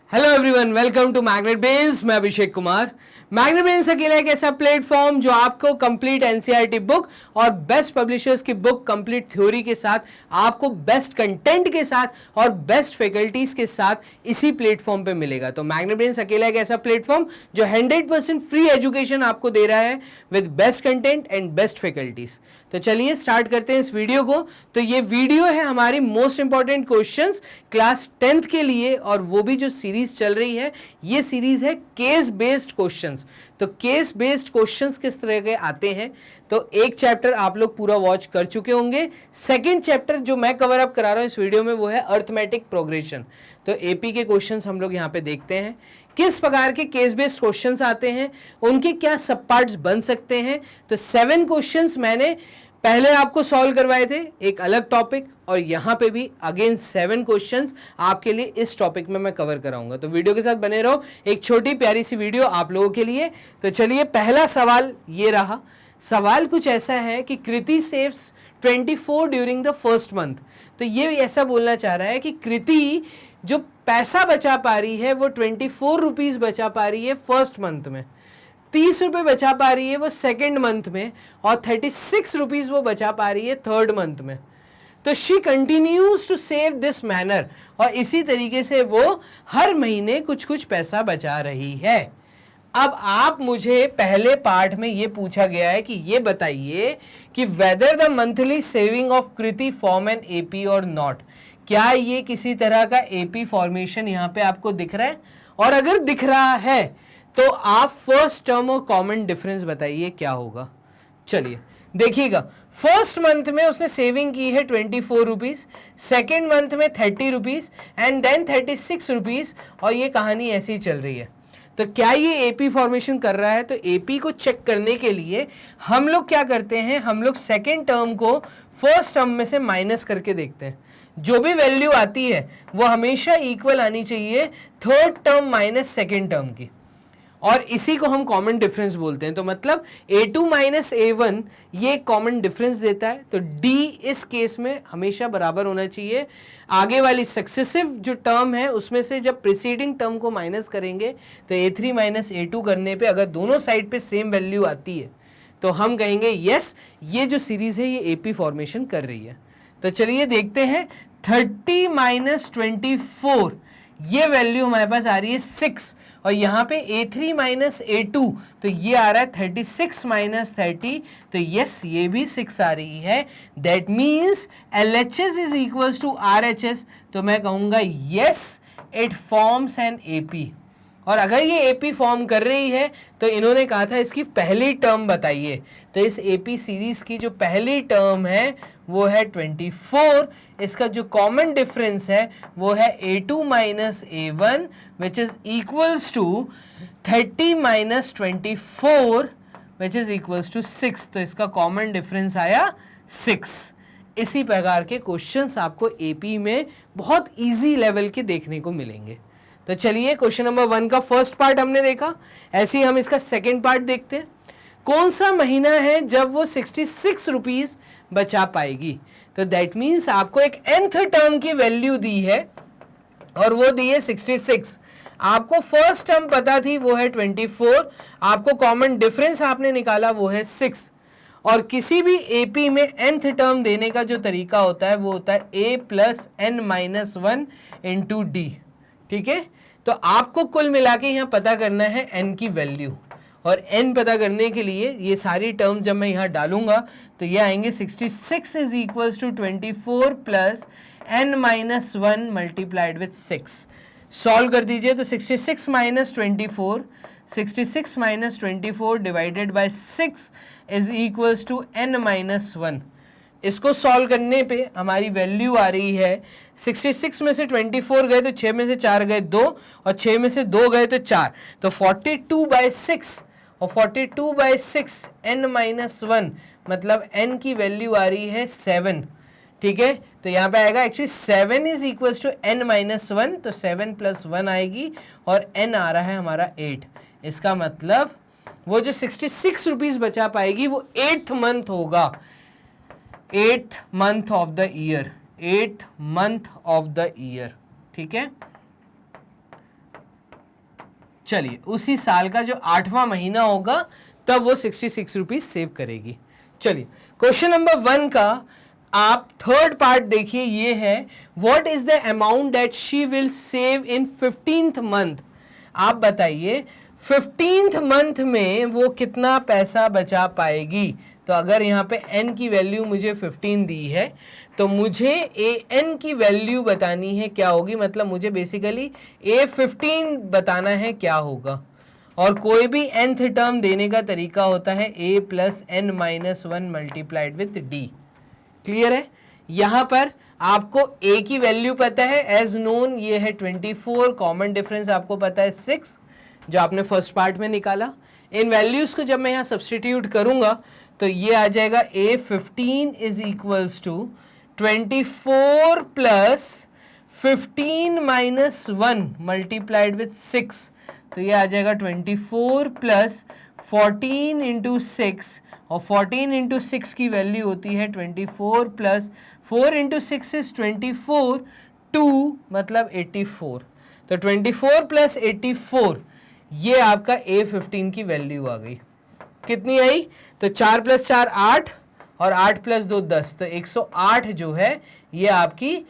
Hello everyone, welcome to Magnet Brains. मैं Abhishek Kumar. Magnet brains अकेला एक ऐसा प्लेटफॉर्म जो आपको कंप्लीट एनसीईआरटी बुक और बेस्ट पब्लिशर्स की बुक कंप्लीट थ्योरी के साथ, आपको बेस्ट कंटेंट के साथ और बेस्ट फैकल्टीज के साथ इसी प्लेटफॉर्म पे मिलेगा। तो मैग्नेट ब्रेन्स अकेला एक ऐसा प्लेटफॉर्म जो 100% फ्री एजुकेशन आपको दे रहा है with best content and best faculties. तो चलिए स्टार्ट करते हैं इस वीडियो को। तो ये वीडियो है हमारी most important questions class 10th के लिए, और वो भी जो सीरीज चल रही है, ये सीरीज है केस बेस्ड क्वेश्चंस। तो केस बेस्ड क्वेश्चंस किस तरह के आते हैं, तो एक चैप्टर आप लोग पूरा वॉच कर चुके होंगे। सेकंड चैप्टर जो मैं कवर अप करा रहा हूं इस वीडियो में, वो है अर्थमेटिक प्रोग्रेशन। तो एपी के क्वेश्चंस हम लोग यहाँ पे देखते हैं, किस प्रकार के केस बेस्ड क्वेश्चंस आते हैं, उनके क्या सब पार्ट्स बन सकते हैं। तो 7 क्वेश्चंस मैंने पहले आपको सॉल्व करवाए थे, एक अलग टॉपिक, और यहाँ पे भी अगेन 7 क्वेश्चंस आपके लिए इस टॉपिक में मैं कवर कराऊंगा। तो वीडियो के साथ बने रहो, एक छोटी प्यारी सी वीडियो आप लोगों के लिए। तो चलिए, पहला सवाल ये रहा। सवाल कुछ ऐसा है कि Kriti saves 24 during the first month. तो ये ऐसा बोलना चाह रहा है कि कृति जो पैसा बचा पा रही है वो 24 रुपीज बचा पा रही है फर्स्ट मंथ में, 30 रुपये बचा पा रही है वो सेकेंड मंथ में, और 36 रुपीज वो बचा पा रही है थर्ड मंथ में। तो she continues to save this manner, और इसी तरीके से वो हर महीने कुछ कुछ पैसा बचा रही है। अब आप मुझे पहले पार्ट में ये पूछा गया है कि ये बताइए कि whether the monthly saving of Kriti form an AP और नॉट। क्या ये किसी तरह का एपी फॉर्मेशन यहाँ पे आपको दिख रहा है? और अगर दिख रहा है तो आप फर्स्ट टर्म और कॉमन डिफरेंस बताइए क्या होगा। चलिए देखिएगा, फर्स्ट मंथ में उसने सेविंग की है 24 रुपीज, सेकेंड मंथ में 30 रुपीज एंड देन 36 रुपीज, और ये कहानी ऐसी ही चल रही है। तो क्या ये एपी फॉर्मेशन कर रहा है? तो एपी को चेक करने के लिए हम लोग क्या करते हैं, हम लोग सेकेंड टर्म को फर्स्ट टर्म में से माइनस करके देखते हैं। जो भी वैल्यू आती है वो हमेशा इक्वल आनी चाहिए third term minus second term की, और इसी को हम कॉमन डिफरेंस बोलते हैं। तो मतलब a2 माइनस a1 ये कॉमन डिफरेंस देता है। तो d इस केस में हमेशा बराबर होना चाहिए। आगे वाली सक्सेसिव जो टर्म है उसमें से जब प्रीसीडिंग टर्म को माइनस करेंगे तो a3 माइनस a2 करने पे अगर दोनों साइड पे सेम वैल्यू आती है तो हम कहेंगे यस, ये जो सीरीज है ये एपी फॉर्मेशन कर रही है। तो चलिए देखते हैं, 30 माइनस 24 ये वैल्यू हमारे पास आ रही है 6, और यहाँ पे a3 माइनस a2 तो ये आ रहा है 36 माइनस 30, तो यस ये भी 6 आ रही है। That means LHS is equals to RHS। तो मैं कहूँगा yes it forms an AP। और अगर ये एपी फॉर्म कर रही है तो इन्होंने कहा था इसकी पहली टर्म बताइए। तो इस एपी सीरीज की जो पहली टर्म है वो है 24। इसका जो कॉमन डिफरेंस है वो है a2 minus a1 which is equals to 30 minus 24 which is equals to 6। तो इसका कॉमन डिफरेंस आया 6। इसी प्रकार के क्वेश्चंस आपको एपी में बहुत इजी लेवल के देखने को मिलेंगे। तो चलिए, क्वेश्चन नंबर 1 का फर्स्ट पार्ट हमने देखा, ऐसे ही हम इसका सेकंड पार्ट देखते हैं। कौन सा महीना है जब वो 66 रुपीज बचा पाएगी? तो दैट मीन्स आपको एक nth टर्म की वैल्यू दी है और वो दी है 66। आपको फर्स्ट टर्म पता थी वो है 24, आपको कॉमन डिफरेंस आपने निकाला वो है 6। और किसी भी एपी में nth टर्म देने का जो तरीका होता है वो होता है a plus n minus 1 into D. ठीक है, तो आपको कुल मिला के यहाँ पता करना है n की वैल्यू, और n पता करने के लिए ये सारी टर्म जब मैं यहाँ डालूंगा तो ये आएंगे 66 is equals to 24 plus n minus 1 multiplied with 6। Solve कर दीजिए तो 66 minus 24, 66 minus 24 divided by 6 is equals to n minus 1। इसको सॉल्व करने पे हमारी वैल्यू आ रही है 66 में से 24 गए तो 6 में से 4 गए 2, और 6 में से 2 गए तो 4, तो 42/6, और 42/6 n माइनस 1 मतलब n की वैल्यू आ रही है 7। ठीक है, तो यहाँ पे आएगा actually 7 is equals to n minus 1, तो 7 प्लस 1 आएगी, और n आ रहा है हमारा 8। इसका मतलब वो जो 66 रुपीज बचा पाएगी वो 8th मंथ होगा, 8th month of the year, 8th month of the year. ठीक है, चलिए उसी साल का जो 8वां महीना होगा तब वो 66 रुपीज सेव करेगी। चलिए क्वेश्चन नंबर 1 का आप थर्ड पार्ट देखिए, ये है what is the amount that she will save in 15th month. आप बताइए 15th मंथ में वो कितना पैसा बचा पाएगी। तो अगर यहाँ पे n की वैल्यू मुझे 15 दी है तो मुझे an की वैल्यू बतानी है क्या होगी, मतलब मुझे बेसिकली a15 बताना है क्या होगा। और कोई भी nth टर्म देने का तरीका होता है a plus n minus 1 multiplied with d। Clear है? यहां पर आपको a की वैल्यू पता है एज नोन, ये है 24, कॉमन डिफरेंस आपको पता है 6 जो आपने फर्स्ट पार्ट में निकाला। इन वैल्यूज को जब मैं यहां सब्सटीट्यूट करूंगा तो ये आ जाएगा a15 is equals to 24 plus 15 minus 1 multiplied with 6। तो ये आ जाएगा 24 प्लस 14 इंटू 6, और 14 इंटू 6 की वैल्यू होती है 24 प्लस 4 इंटू 6 इज 24, 2 मतलब 84। तो 24 प्लस 84 ये आपका A15 की वैल्यू आ गई। कितनी आई? तो 4 प्लस 4 8 और 8 प्लस 2 10, तो 108 जो है ये आपकी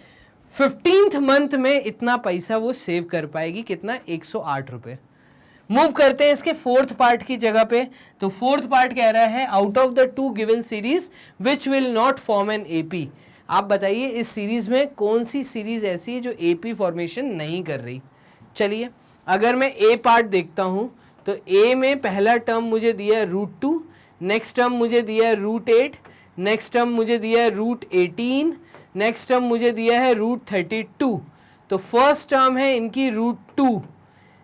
15th मंथ में इतना पैसा वो सेव कर पाएगी। कितना? 108 रुपये। मूव करते हैं इसके फोर्थ पार्ट की जगह पे। तो फोर्थ पार्ट कह रहा है out of the 2 given series which will not form an AP. आप बताइए इस सीरीज में कौन सी सीरीज ऐसी है जो एपी फॉर्मेशन नहीं कर रही। चलिए अगर मैं ए पार्ट देखता हूं तो ए में पहला टर्म मुझे दिया है √2, नेक्स्ट टर्म मुझे दिया है √8, नेक्स्ट टर्म मुझे दिया है √18, नेक्स्ट टर्म मुझे दिया है √32। तो फर्स्ट टर्म है इनकी √2,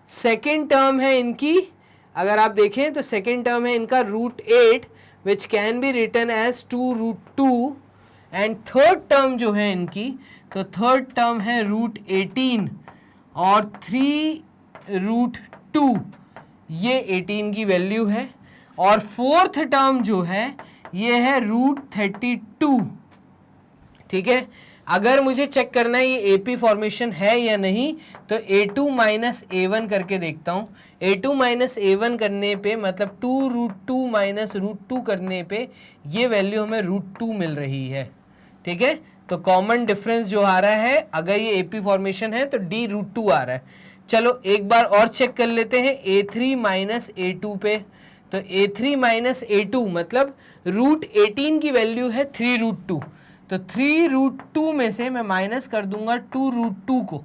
सेकेंड टर्म है इनकी, अगर आप देखें तो सेकेंड टर्म है इनका √8 which can be written as 2√2, and third term जो है इनकी, तो थर्ड टर्म है √18 और 3√2, ये 18 की वैल्यू है। और फोर्थ टर्म जो है ये है √32। ठीक है, अगर मुझे चेक करना है ये एपी फॉर्मेशन है या नहीं तो a2 माइनस a1 करके देखता हूँ। a2 माइनस a1 करने पे मतलब 2√2 माइनस √2 करने पे ये वैल्यू हमें √2 मिल रही है। ठीक है, तो कॉमन डिफरेंस जो आ रहा है अगर ये एपी फॉर्मेशन है तो d√2 आ रहा है। चलो एक बार और चेक कर लेते हैं a3 माइनस a2 पे। तो a3 माइनस a2 मतलब √18 की वैल्यू है 3√2, तो 3√2 में से मैं माइनस कर दूंगा 2√2 को।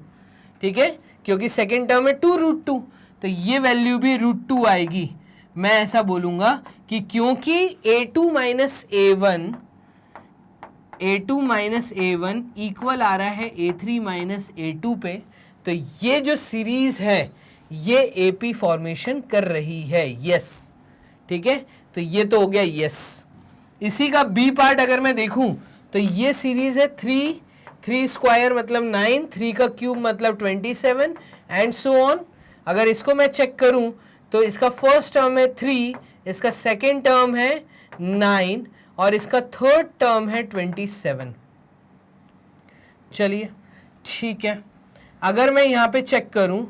ठीक है, क्योंकि सेकेंड टर्म है 2√2 तो ये वैल्यू भी √2 आएगी। मैं ऐसा बोलूंगा कि क्योंकि a2 माइनस a1 इक्वल आ रहा है a3 माइनस a2 पे, तो ये जो सीरीज है ये एपी फॉर्मेशन कर रही है। यस, ठीक है, तो ये तो हो गया यस। इसी का बी पार्ट अगर मैं देखूं तो ये सीरीज है 3 स्क्वायर मतलब 9, 3 का क्यूब मतलब 27 एंड सो ऑन। अगर इसको मैं चेक करूं तो इसका फर्स्ट टर्म है 3, इसका सेकेंड टर्म है 9 और इसका थर्ड टर्म है 27। चलिए ठीक है, अगर मैं यहाँ पे चेक करूं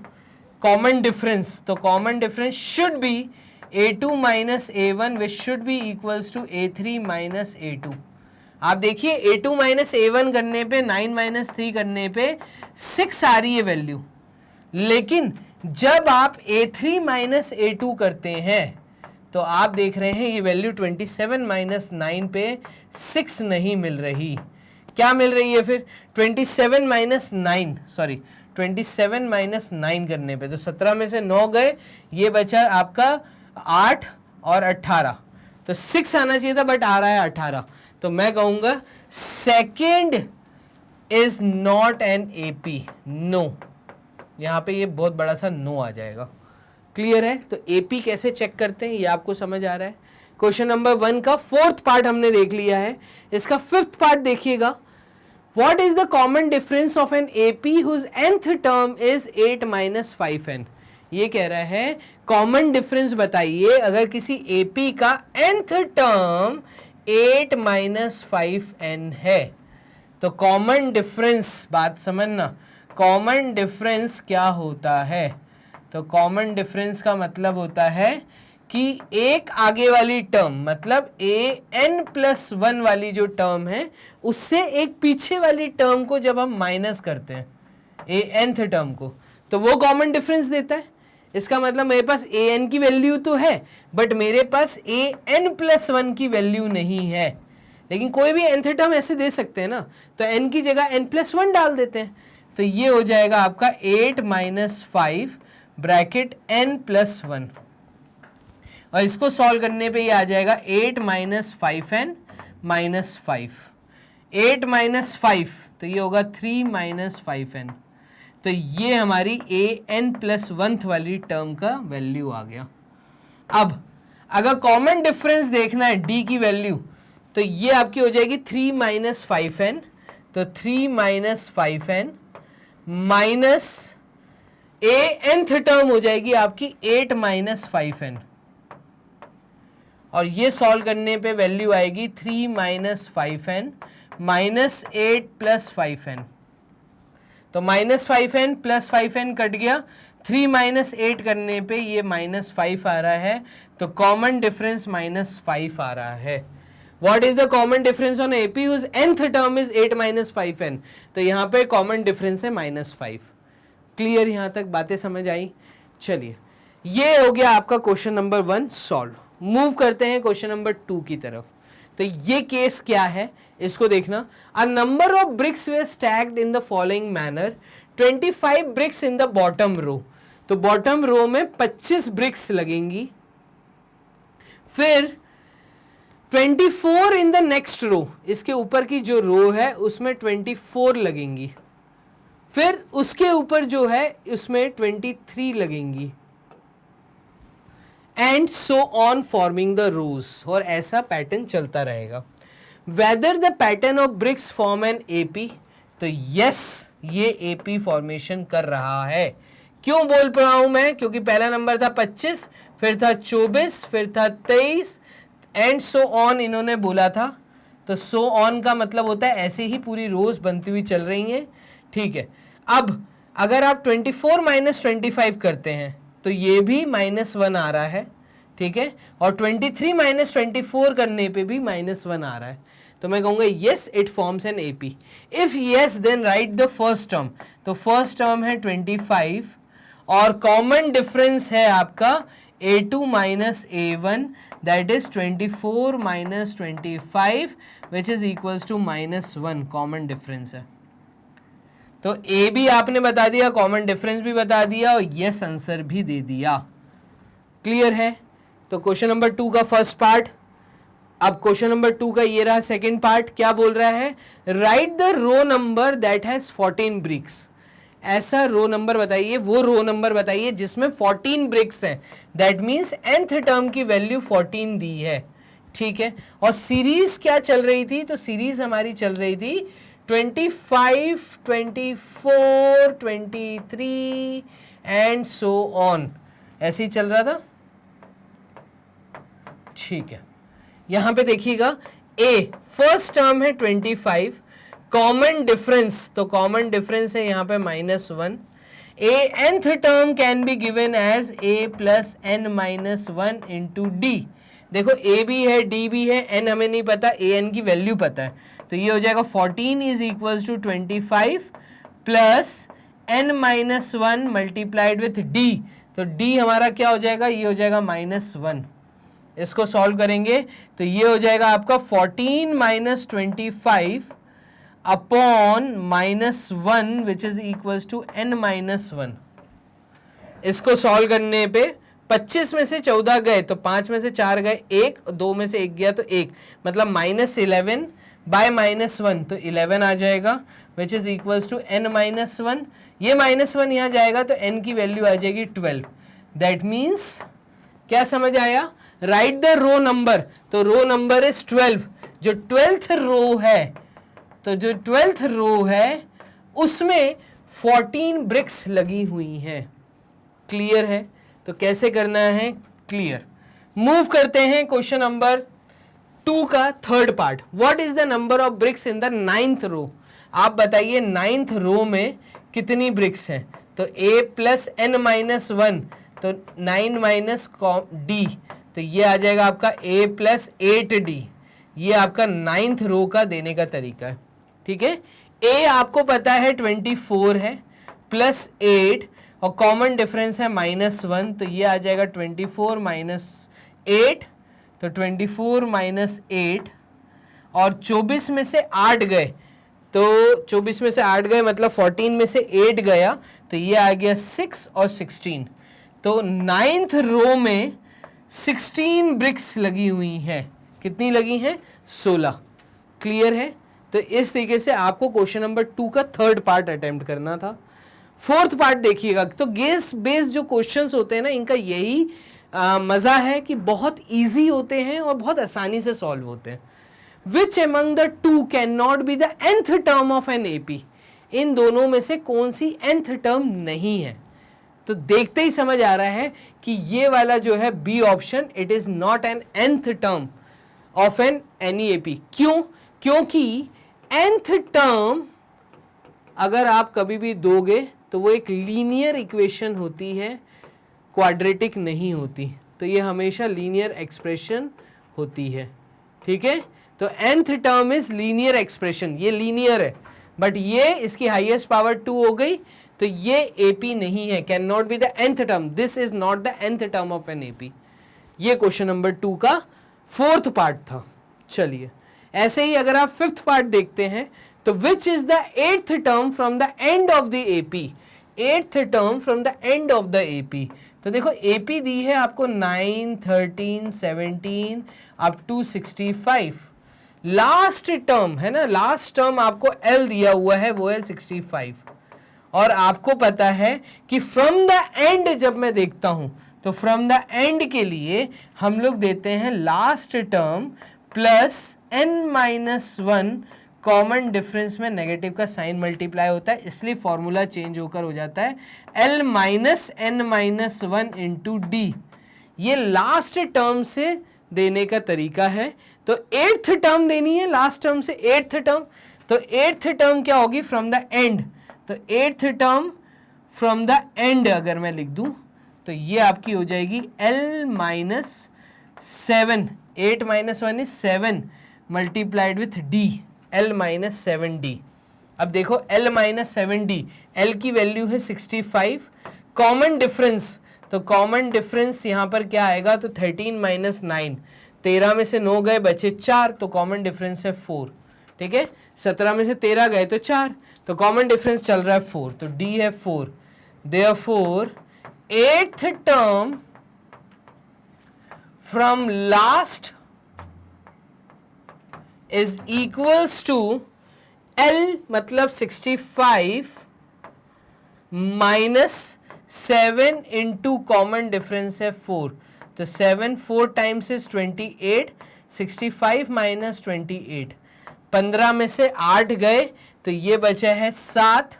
कॉमन डिफरेंस, तो common difference should be a2 minus a1 which should be equals to a3 minus a2। आप देखिए a2 माइनस a1 करने पे 9 माइनस 3 करने पे 6 आ रही है वैल्यू, लेकिन जब आप a3 माइनस a2 करते हैं तो आप देख रहे हैं ये वैल्यू 27 माइनस 9 पे 6 नहीं मिल रही। क्या मिल रही है फिर? 27 माइनस 9 करने पे तो 17 में से 9 गए, ये बचा आपका 8 और 18, तो 6 आना चाहिए था बट आ रहा है 18। तो मैं कहूंगा second is not an AP, no. यहां पे ये बहुत बड़ा सा नो आ जाएगा। क्लियर है? तो एपी कैसे चेक करते हैं ये आपको समझ आ रहा है। क्वेश्चन नंबर 1 का फोर्थ पार्ट हमने देख लिया है, इसका फिफ्थ पार्ट देखिएगा। What is the common difference of an AP whose nth term is 8 minus 5n। ये कह रहा है कॉमन डिफरेंस बताइए अगर किसी एपी का nth टर्म 8 माइनस 5n है। तो कॉमन डिफरेंस, बात समझना, कॉमन डिफरेंस क्या होता है? तो तो कॉमन डिफरेंस का मतलब होता है कि एक आगे वाली टर्म मतलब an+1 वाली जो टर्म है उससे एक पीछे वाली टर्म को जब हम माइनस करते हैं anth टर्म को, तो वो कॉमन डिफरेंस देता है। इसका मतलब मेरे पास an की वैल्यू तो है बट मेरे पास an+1 की वैल्यू नहीं है, लेकिन कोई भी nth टर्म ऐसे दे सकते हैं ना, तो n की जगह n+1 डाल देते हैं। तो ये हो जाएगा आपका 8 - 5 ब्रैकेट n+1, और इसको सॉल्व करने पे ये आ जाएगा 8 - 5n - 5, 8 - 5 तो ये होगा 3 - 5n। तो ये हमारी an+1 वाली टर्म का वैल्यू आ गया। अब अगर कॉमन डिफरेंस देखना है d की वैल्यू, तो ये आपकी हो जाएगी 3 - 5n, तो 3 - 5n माइनस anth टर्म हो जाएगी आपकी 8 - 5n, और ये सॉल्व करने पे वैल्यू आएगी 3 - 5n माइनस 8 + 5n। तो -5n + 5n कट गया, 3 - 8 करने पे ये -5 आ रहा है, तो कॉमन डिफरेंस -5 आ रहा है। What is the common difference on AP whose nth term is 8 - 5n? तो यहाँ पे कॉमन डिफरेंस है -5। क्लियर, यहाँ तक बातें समझ आई? चलिए, ये हो गया आपका क्वेश्चन नंबर 1 सॉल्व। मूव करते हैं क्वेश्चन नंबर 2 की तरफ। तो ये केस क्या है इसको देखना। A number of bricks were stacked in the following manner, 25 bricks in the bottom row. तो बॉटम रो में 25 ब्रिक्स लगेंगी, फिर 24 इन द नेक्स्ट रो, इसके ऊपर की जो रो है उसमें 24 लगेंगी, फिर उसके ऊपर जो है उसमें 23 लगेंगी, and so on forming the rows, और ऐसा पैटर्न चलता रहेगा। Whether the pattern of bricks form an AP, तो यस ये एपी फॉर्मेशन कर रहा है। क्यों बोल रहा हूं मैं? क्योंकि पहला नंबर था 25, फिर था 24, फिर था 23 एंड सो ऑन इन्होंने बोला था। तो सो ऑन का मतलब होता है ऐसे ही पूरी रोज बनती हुई चल रही हैं, ठीक है। अब अगर आप 24 - 25 करते हैं तो ये भी -1 आ रहा है, ठीक है, और 23 - 24 करने पे भी -1 आ रहा है। तो मैं कहूँगा yes it forms an AP. If yes then write the first term. तो फर्स्ट टर्म है 25 और कॉमन डिफरेंस है आपका a2 - a1 that is 24 - 25 which is equals to -1, common difference है। तो ए भी आपने बता दिया, कॉमन डिफरेंस भी बता दिया और यस आंसर भी दे दिया। क्लियर है? तो क्वेश्चन नंबर 2 का फर्स्ट पार्ट। अब क्वेश्चन नंबर 2 का ये रहा सेकंड पार्ट। क्या बोल रहा है? Write the row number that has 14 bricks. ऐसा रो नंबर बताइए, वो रो नंबर बताइए जिसमें 14 ब्रिक्स हैं। दैट मीन्स nth टर्म की वैल्यू 14 दी है, ठीक है। और सीरीज क्या चल रही थी? तो सीरीज हमारी चल रही थी 25, 24, 23 एंड सो ऑन, ऐसे ही चल रहा था, ठीक है। यहां पे देखिएगा ए फर्स्ट टर्म है 25, कॉमन डिफरेंस, तो कॉमन डिफरेंस है यहां पे -1। A nth term can be given as a + n - 1 into d. देखो a भी है d भी है, n हमें नहीं पता, a n की वैल्यू पता है, तो ये हो जाएगा 14 is equals to 25 plus n - 1 multiplied with d। तो d हमारा क्या हो जाएगा? ये हो जाएगा -1। इसको सॉल्व करेंगे तो ये हो जाएगा आपका 14 - 25 upon -1 which is equals to n - 1। इसको सॉल्व करने पे 25 में से 14 गए तो 5 में से 4 गए, 1 2 में से 1 गया तो 1, मतलब -11 बाय -1 तो 11 आ जाएगा which is equals to n - 1। ये -1 यहाँ जाएगा तो n की वैल्यू आ जाएगी 12। दैट मीन्स क्या समझ आया? राइट द रो नंबर, तो रो नंबर इज 12। जो 12th रो है, तो जो 12th रो है उसमें 14 ब्रिक्स लगी हुई हैं। क्लियर है? तो कैसे करना है? क्लियर। मूव करते हैं क्वेश्चन नंबर 2 का third part. What is the number of BRICS in the 9th रो? आप बताइए 9th रो में कितनी ब्रिक्स हैं? तो a प्लस n माइनस 1, तो 9 माइनस d, तो ये आ जाएगा आपका a प्लस 8d। ये आपका 9th रो का देने का तरीका है। ठीक है, a आपको पता है 24 है प्लस 8 और कॉमन डिफरेंस है -1, तो ये आ जाएगा 24 माइनस 8, तो 24 माइनस 8 और 24 में से 8 गए, तो 24 में से 8 गए मतलब 14 में से 8 गया, तो ये आ गया 6 और 16, तो 9th रो में 16 ब्रिक्स लगी हुई हैं। कितनी लगी हैं? 16। क्लियर है? तो इस तरीके से आपको क्वेश्चन नंबर 2 का थर्ड पार्ट अटेम्प्ट करना था। फोर्थ पार्ट देखिएगा, तो गेस बेस्ड जो क्वेश्चंस होते हैं ना, इनका यही मजा है कि बहुत इजी होते हैं और बहुत आसानी से सॉल्व होते हैं। Which among the two cannot be the nth term of an AP? इन दोनों में से कौन सी nth टर्म नहीं है? तो देखते ही समझ आ रहा है कि ये वाला जो है B option, it is not an nth term of an any AP। क्यों? क्योंकि nth टर्म अगर आप कभी भी दोगे तो वो एक लीनियर इक्वेशन होती है, क्वाड्रेटिक नहीं होती, तो ये हमेशा लीनियर एक्सप्रेशन होती है। ठीक है, तो nth term is linear expression, ये लीनियर है, बट ये इसकी हाईएस्ट पावर 2 हो गई, तो ये AP नहीं है, can not be the nth term, this is not the nth term of an AP। ये क्वेश्चन नंबर 2 का फोर्थ पार्ट था। चलिए, ऐसे ही अगर आप फिफ्थ पार्ट देखते हैं, तो which is the 8th term from the end of the AP, 8th term from the end of the AP। तो देखो AP दी है आपको 9, 13, 17 अप टू 65। लास्ट टर्म है ना, लास्ट टर्म आपको L दिया हुआ है, वो है 65, और आपको पता है कि फ्रॉम द एंड जब मैं देखता हूं तो फ्रॉम द एंड के लिए हम लोग देते हैं last term plus n-1, common difference में नेगेटिव का साइन मल्टीप्लाई होता है, इसलिए फॉर्मूला चेंज होकर हो जाता है L minus n-1 into D. ये लास्ट टर्म से देने का तरीका है। तो 8th टर्म देनी है लास्ट टर्म से, 8th टर्म, तो 8th टर्म क्या होगी? फ्रॉम द एंड, तो 8th term from the end अगर मैं लिख दूं तो ये आपकी हो जाएगी L minus 7, 8 minus 1 is 7 multiplied with D, L minus 7D। अब देखो L माइनस 7D, L की वैल्यू है 65, कॉमन डिफरेंस, तो कॉमन डिफरेंस यहाँ पर क्या आएगा? तो 13 माइनस 9, 13 में से 9 गए बचे 4, तो कॉमन डिफरेंस है 4। ठीक है, 17 में से 13 गए तो 4, तो कॉमन डिफरेंस चल रहा है 4, तो D है 4। Therefore 8th term from last is equals to L मतलब 65 माइनस 7 इंटू कॉमन डिफरेंस है 4, तो 7 4 टाइम्स इज 28, 65 माइनस 28, 15 में से 8 गए तो ये बचा है 7,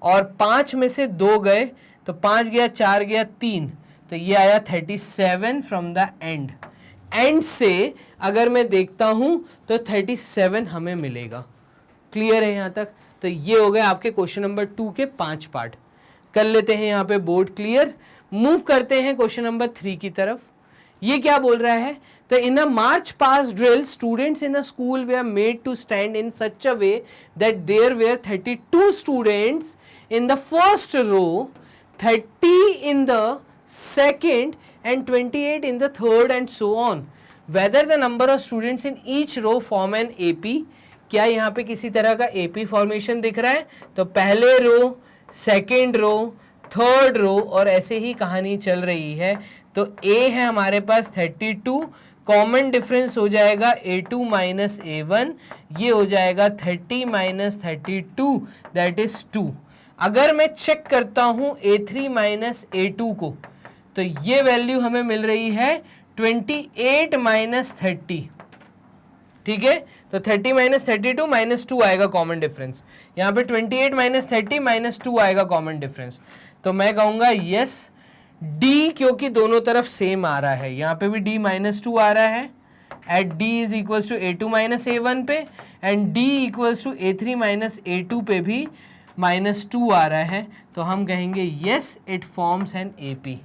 और 5 में से 2 गए तो 5 गया 4 गया 3, तो ये आया 37 फ्रॉम द एंड। एंड से अगर मैं देखता हूं तो 37 हमें मिलेगा। क्लियर है यहां तक? तो ये हो गए आपके क्वेश्चन नंबर 2 के 5 पार्ट। कर लेते हैं यहाँ पे बोर्ड क्लियर, मूव करते हैं क्वेश्चन नंबर 3 की तरफ। ये क्या बोल रहा है? तो in a march past drill students in a school we are made to stand in such a way that there were 32 students in the first row, 30 in the second and 28 in the third and so on. Whether the number of students in each row form an AP, क्या यहाँ पे किसी तरह का AP formation दिख रहा है? तो पहले रो, सेकेंड रो, थर्ड रो, और ऐसे ही कहानी चल रही है। तो A है हमारे पास 32, कॉमन डिफरेंस हो जाएगा A2 माइनस A1, ये हो जाएगा 30 माइनस 32 दैट इज 2। अगर मैं चेक करता हूँ A3 माइनस A2 को, तो ये वैल्यू हमें मिल रही है 28 माइनस 30। ठीक है, तो 30 माइनस 32 माइनस 2 आएगा कॉमन डिफरेंस, यहाँ पे 28 माइनस 30 माइनस 2 आएगा कॉमन डिफरेंस। तो मैं कहूँगा यस D, क्योंकि दोनों तरफ सेम आ रहा है, यहाँ पे भी D माइनस 2 आ रहा है at D is equals to A2 minus A1 पे, and D equals to A3 minus A2 पे भी -2 आ रहा है, तो हम कहेंगे yes it forms an AP.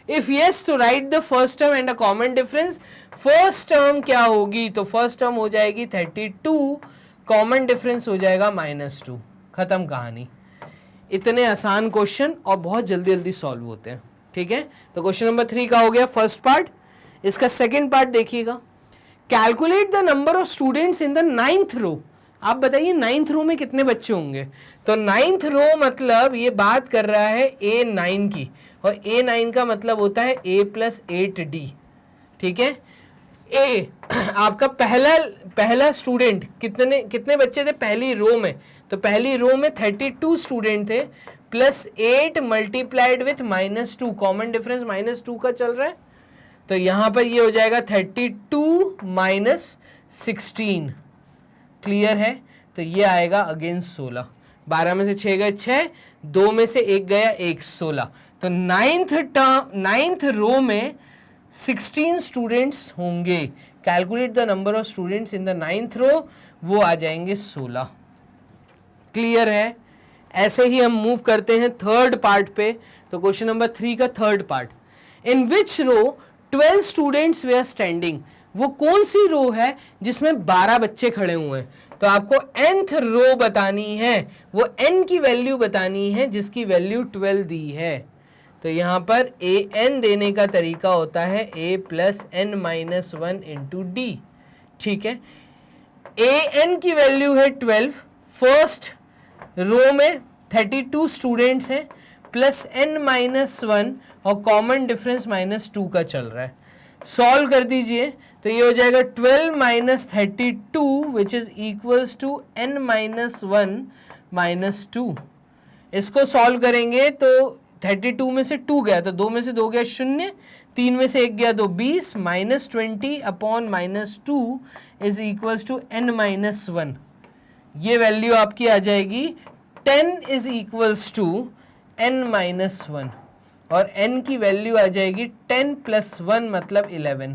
If yes to write the first term and a common difference. First term क्या होगी, तो फर्स्ट टर्म हो जाएगी 32, कॉमन डिफरेंस हो जाएगा -2. खत्म कहानी. इतने आसान क्वेश्चन और बहुत जल्दी जल्दी सॉल्व होते हैं. ठीक है, तो क्वेश्चन नंबर 3 का हो गया फर्स्ट पार्ट. इसका सेकेंड पार्ट देखिएगा. Calculate the number of students in the 9th रो. आप बताइए 9th रो में कितने बच्चे होंगे. तो 9th रो मतलब ये बात कर रहा है A9 की, और A9 का मतलब होता है A+8D. ठीक है, ए आपका पहला स्टूडेंट कितने बच्चे थे पहली रो में, तो पहली रो में 32 स्टूडेंट थे, +8 मल्टीप्लाइड विथ -2, कॉमन डिफरेंस -2 का चल रहा है, तो यहां पर ये हो जाएगा 32 - 16. क्लियर है, तो ये आएगा अगेन 16. 12 में से 6 गए 6, 2 में से 1 गया 1, 16. तो 9th रो में 16 स्टूडेंट्स होंगे. Calculate the number of students in the 9th रो, वो आ जाएंगे 16. क्लियर है. ऐसे ही हम मूव करते हैं थर्ड पार्ट पे. तो क्वेश्चन नंबर 3 का third part. In which row 12 students were are standing. वो कौन सी रो है जिसमें 12 बच्चे खड़े हुए हैं. तो आपको nth रो बतानी है, वो n की वैल्यू बतानी है जिसकी वैल्यू 12 दी है. तो यहां पर an देने का तरीका होता है a + n - 1 × d. ठीक है, an की वैल्यू है 12, फर्स्ट रो में 32 स्टूडेंट्स हैं, +n - 1 और कॉमन डिफरेंस -2 का चल रहा है. सॉल्व कर दीजिए, तो ये हो जाएगा 12 - 32 which is equals to n - 1 - 2. इसको सॉल्व करेंगे तो 32 में से 2 गया तो 2 में से 2 गया 0, 3 में से 1 गया तो 20, -20 upon -2 is equals to n - 1. ये वैल्यू आपकी आ जाएगी 10 इज इक्वल्स टू n - 1, और n की वैल्यू आ जाएगी 10 + 1 मतलब 11.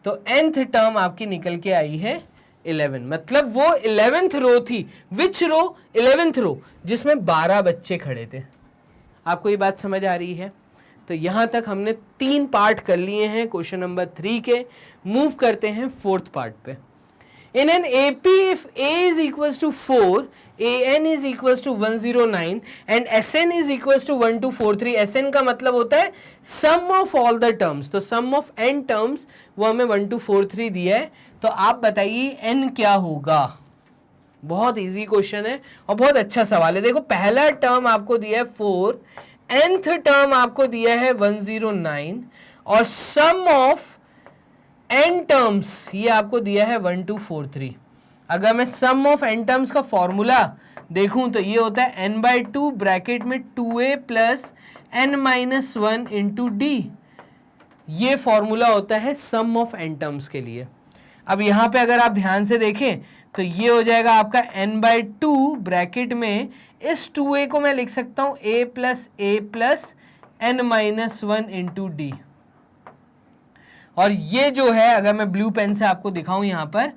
तो nth टर्म आपकी निकल के आई है 11, मतलब वो 11th रो थी. विच रो? 11th रो, जिसमें 12 बच्चे खड़े थे. आपको ये बात समझ आ रही है. तो यहां तक हमने 3 पार्ट कर लिए हैं क्वेश्चन नंबर 3 के. मूव करते हैं फोर्थ पार्ट पे. In an AP, if A is equals to 4, AN is equals to 109 and SN is equals to 1243. SN का मतलब होता है sum of all the terms. तो sum of n terms वो हमें 1243 दिया है. तो आप बताइए n क्या होगा. बहुत इजी क्वेश्चन है और बहुत अच्छा सवाल है. देखो, पहला टर्म आपको दिया है 4, nth टर्म आपको दिया है 109 और सम ऑफ n टर्म्स ये आपको दिया है 1243. अगर मैं सम ऑफ n टर्म्स का फॉर्मूला देखूं तो ये होता है n/2 ब्रैकेट में 2a + n - 1 × d. ये फॉर्मूला होता है सम ऑफ n टर्म्स के लिए. अब यहाँ पे अगर आप ध्यान से देखें तो ये हो जाएगा आपका n/2 ब्रैकेट में, इस 2a को मैं लिख सकता हूँ a + n - 1 × d. और ये जो है, अगर मैं ब्लू पेन से आपको दिखाऊं यहाँ पर,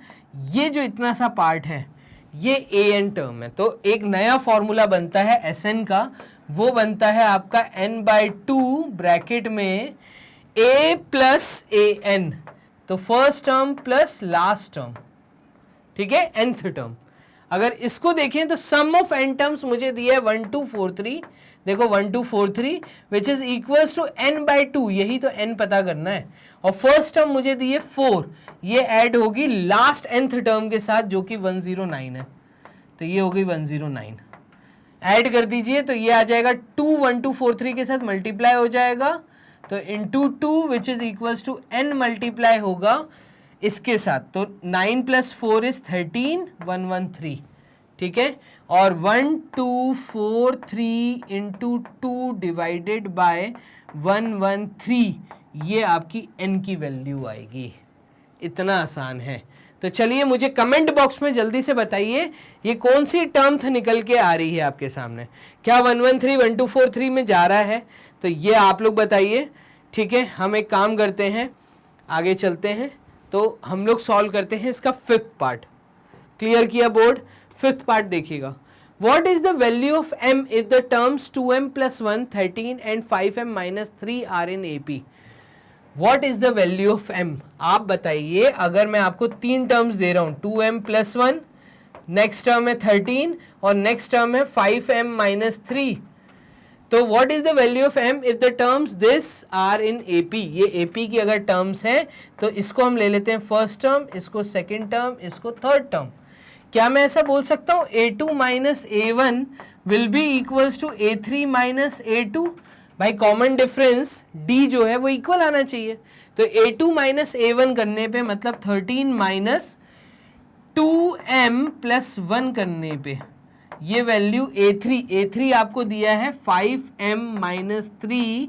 ये जो इतना सा पार्ट है ये an टर्म है. तो एक नया फॉर्मूला बनता है Sn का, वो बनता है आपका n/2 ब्रैकेट में a + an. तो first term plus last term. ठीक है, nth टर्म. अगर इसको देखें तो सम ऑफ n टर्म्स मुझे दिया है 1243. देखो 1243 विच इज इक्वल्स टू n/2. यही तो n पता करना है. और फर्स्ट टर्म मुझे दी है 4, ये ऐड होगी लास्ट nth टर्म के साथ जो कि 109 है. तो ये हो गई 109. ऐड कर दीजिए तो ये आ जाएगा 2 1243 के साथ मल्टीप्लाई हो जाएगा. तो into 2 which is equals to n multiply होगा इसके साथ. तो 9 + 4 इज 13, 113. ठीक है, और 1243 इंटू 2 डिवाइडेड बाय 113, ये आपकी n की वैल्यू आएगी. इतना आसान है. तो चलिए मुझे कमेंट बॉक्स में जल्दी से बताइए ये कौन सी टर्म निकल के आ रही है आपके सामने. क्या 113 1243 में जा रहा है? तो ये आप लोग बताइए. ठीक है, हम एक काम करते हैं, आगे चलते हैं. तो हम लोग सॉल्व करते हैं इसका फिफ्थ पार्ट. क्लियर किया बोर्ड? फिफ्थ पार्ट देखिएगा. What is the value of m if the terms 2m plus 1, 13 and 5m minus 3 are in AP? What is the value of m? आप बताइए, अगर मैं आपको तीन टर्म्स दे रहा हूं, 2m plus 1, नेक्स्ट टर्म है 13 और नेक्स्ट टर्म है 5m minus 3, तो what is the value of m if the terms this are in AP? ये AP की अगर टर्म्स हैं तो इसको हम ले लेते हैं फर्स्ट टर्म, इसको सेकंड टर्म, इसको थर्ड टर्म. क्या मैं ऐसा बोल सकता हूं A2 minus A1 will be equals to A3 minus A2? भाई कॉमन डिफरेंस D जो है वो इक्वल आना चाहिए. तो A2 माइनस A1 करने पे मतलब 13 माइनस 2m प्लस 1 करने पे ये वैल्यू A3 आपको दिया है 5m माइनस 3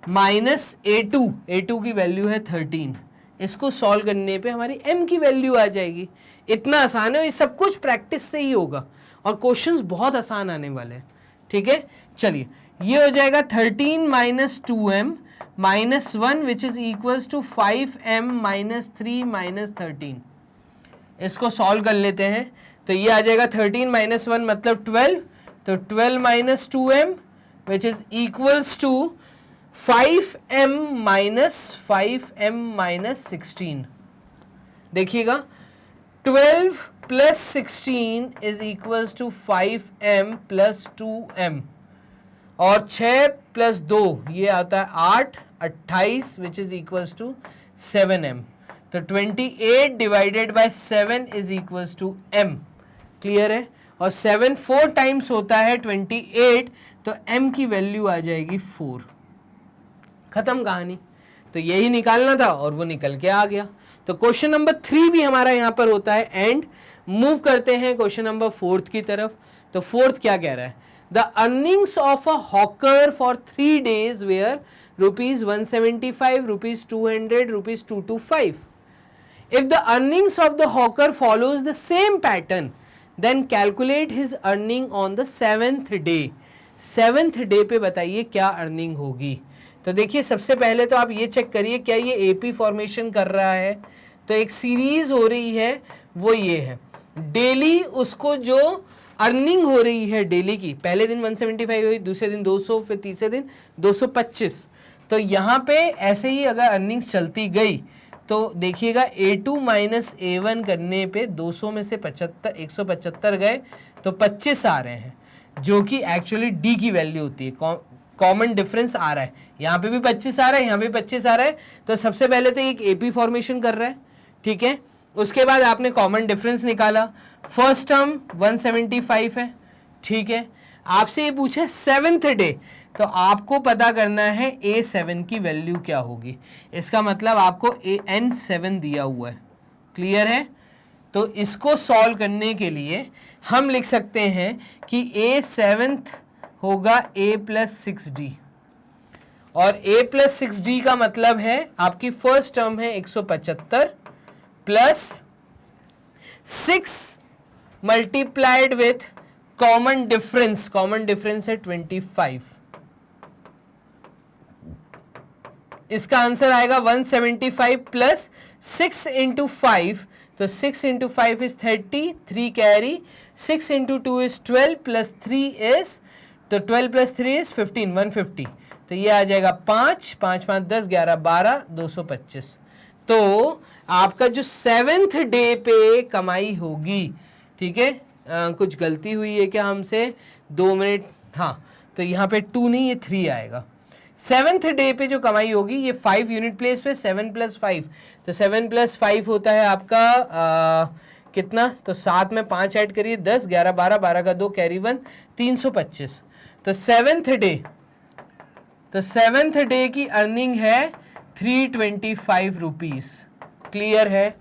माइनस A2 की वैल्यू है 13. इसको सॉल्व करने पे हमारी m की वैल्यू आ जाएगी. इतना आसान है, ये सब कुछ प्रैक्टिस से ही होगा और क्वेश्चंस बहुत आसान आने वाले हैं. ठीक है, चलिए ये हो जाएगा 13 minus 2m minus 1 which is equals to 5m minus 3 minus 13. इसको सॉल्व कर लेते हैं तो ये आ जाएगा 13 माइनस 1 मतलब 12, तो 12 minus 2m which is equals to 5m minus 16. देखिएगा 12 plus 16 is equals to 5m plus 2m और 6 प्लस 2 ये आता है 8, 28 विच इज इक्वल्स टू 7m. तो 28 divided by 7 is equals to m. Clear है? और 7 4 टाइम्स होता है 28, तो m की वैल्यू आ जाएगी 4. खत्म कहानी. तो यही निकालना था और वो निकल के आ गया. तो क्वेश्चन नंबर 3 भी हमारा यहाँ पर होता है. एंड मूव करते हैं क्वेश्चन नंबर 4 की तरफ. तो 4 क्या कह रहा है? The earnings of a hawker for 3 days were ₹175, ₹200, ₹225. If the earnings of the hawker follows the same pattern, then calculate his earning on the 7th day. 7th day पे बताइए क्या अर्निंग होगी. तो देखिए सबसे पहले तो आप ये चेक करिए क्या ये AP फॉर्मेशन कर रहा है. तो एक सीरीज हो रही है वो ये है. डेली उसको जो अर्निंग हो रही है डेली की, पहले दिन 175 हुई, दूसरे दिन 200, फिर तीसरे दिन 225. तो यहाँ पे ऐसे ही अगर अर्निंग्स चलती गई तो देखिएगा A2 माइनस A1 करने पे 200 में से 175 गए तो 25 आ रहे हैं, जो कि एक्चुअली D की वैल्यू होती है. कॉमन डिफरेंस आ रहा है, यहाँ पे भी 25 आ रहा है, यहाँ पे 25 आ रहा है. तो सबसे पहले तो एक AP फॉर्मेशन कर रहा है. ठीक है, उसके बाद आपने कॉमन डिफरेंस निकाला. फर्स्ट टर्म 175 है. ठीक है, आपसे ये पूछे 7th डे, तो आपको पता करना है A7 की वैल्यू क्या होगी. इसका मतलब आपको N7 दिया हुआ है. क्लियर है? तो इसको सॉल्व करने के लिए हम लिख सकते हैं कि A7 होगा A प्लस 6D, और A प्लस 6D का मतलब है आपकी फर्स्ट टर्म है 175 plus 6 multiplied with common difference है 25. इसका आंसर आएगा 175 प्लस 6 इंटू 5, तो 6 into 5 is 30, 3 carry, 6 into 2 is 12 plus 3 is, तो 12 प्लस 3 इज 15, 150. तो ये आ जाएगा 5, 5 5 10 11 12 225. तो आपका जो 7th डे पे कमाई होगी, ठीक है, कुछ गलती हुई है क्या हमसे, 2 मिनट, हाँ, तो यहाँ पे 2 नहीं ये 3 आएगा. 7th डे पे जो कमाई होगी ये 5 यूनिट प्लेस पे 7 प्लस 5, तो 7 प्लस 5 होता है आपका कितना, तो 7 में 5 ऐड करिए 10 11 12 12 का 2 कैरी 1 325. तो 7th डे की अर्निंग है 325 रुपीज. क्लियर है?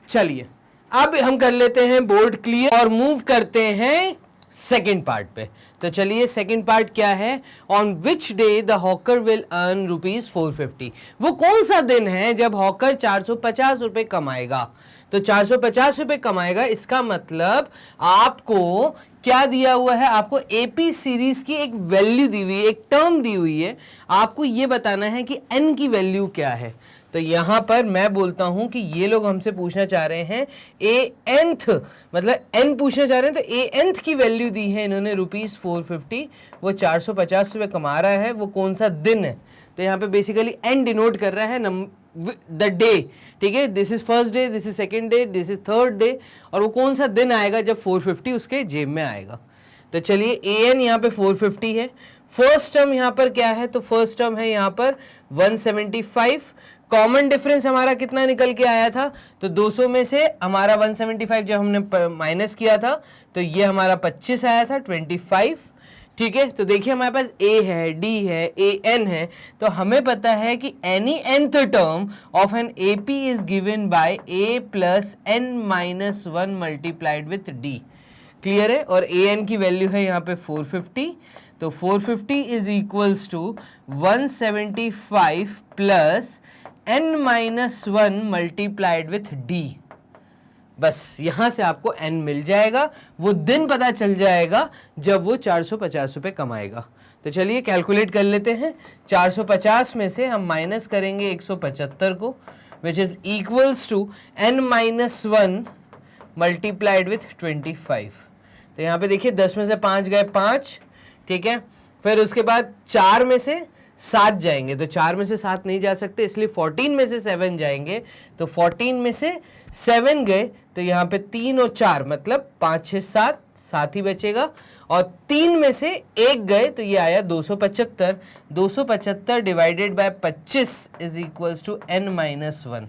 चलिए अब हम कर लेते हैं बोर्ड क्लियर और मूव करते हैं सेकेंड पार्ट पे. तो चलिए सेकेंड पार्ट क्या है, on which day the hawker will earn ₹450. वो कौन सा दिन है जब हॉकर 450 रुपए कमाएगा. तो 450 रुपए कमाएगा। इसका मतलब आपको क्या दिया हुआ है, आपको एपी सीरीज की एक वैल्यू दी हुई है, एक टर्म दी हुई है, आपको ये बताना है कि एन की वैल्यू क्या है। तो यहां पर मैं बोलता हूं कि ये लोग हमसे पूछना चाह रहे हैं ए एंथ, मतलब एन पूछना चाह रहे हैं, तो ए एंथ की वैल्यू दी है इन्होंने ₹450, वो 450 रुपए कमा रहा है। वो कौन सा दिन है, तो यहाँ पे बेसिकली एन डिनोट कर रहा है द डे, ठीक है। This is first day, this is second day, this is third day, और वो कौन सा दिन आएगा जब 450 उसके जेब में आएगा। तो चलिए ए एन यहाँ पे 450 है। फर्स्ट टर्म यहाँ पर क्या है, तो फर्स्ट टर्म है यहाँ पर 175। कॉमन डिफरेंस हमारा कितना निकल के आया था, तो 200 में से हमारा 175 जब हमने माइनस किया था तो ये हमारा 25 आया था, 25, ठीक है। तो देखिए हमारे पास ए है, डी है, ए एन है, तो हमें पता है कि any nth term of an A P is given by a plus n minus 1 multiplied with d. Clear है। और ए एन की वैल्यू है यहाँ पे 450, तो 450 is equals to 175 plus n minus 1 multiplied with d। बस यहां से आपको n मिल जाएगा, वो दिन पता चल जाएगा जब वो 450 रुपए कमाएगा। तो चलिए कैलकुलेट कर लेते हैं। 450 में से हम माइनस करेंगे 175 को, which is equals to n minus 1 multiplied with 25। तो यहाँ पे देखिए 10 में से 5 गए 5, ठीक है। फिर उसके बाद 4 में से 7 जाएंगे, तो 4 में से 7 नहीं जा सकते, इसलिए 14 में से 7 जाएंगे, तो 14 में से 7 गए, तो यहाँ पे 3 और 4 मतलब 5 6 7, 7 ही बचेगा। और 3 में से 1 गए, तो ये आया 275। 275 divided by 25 is equals to n minus 1।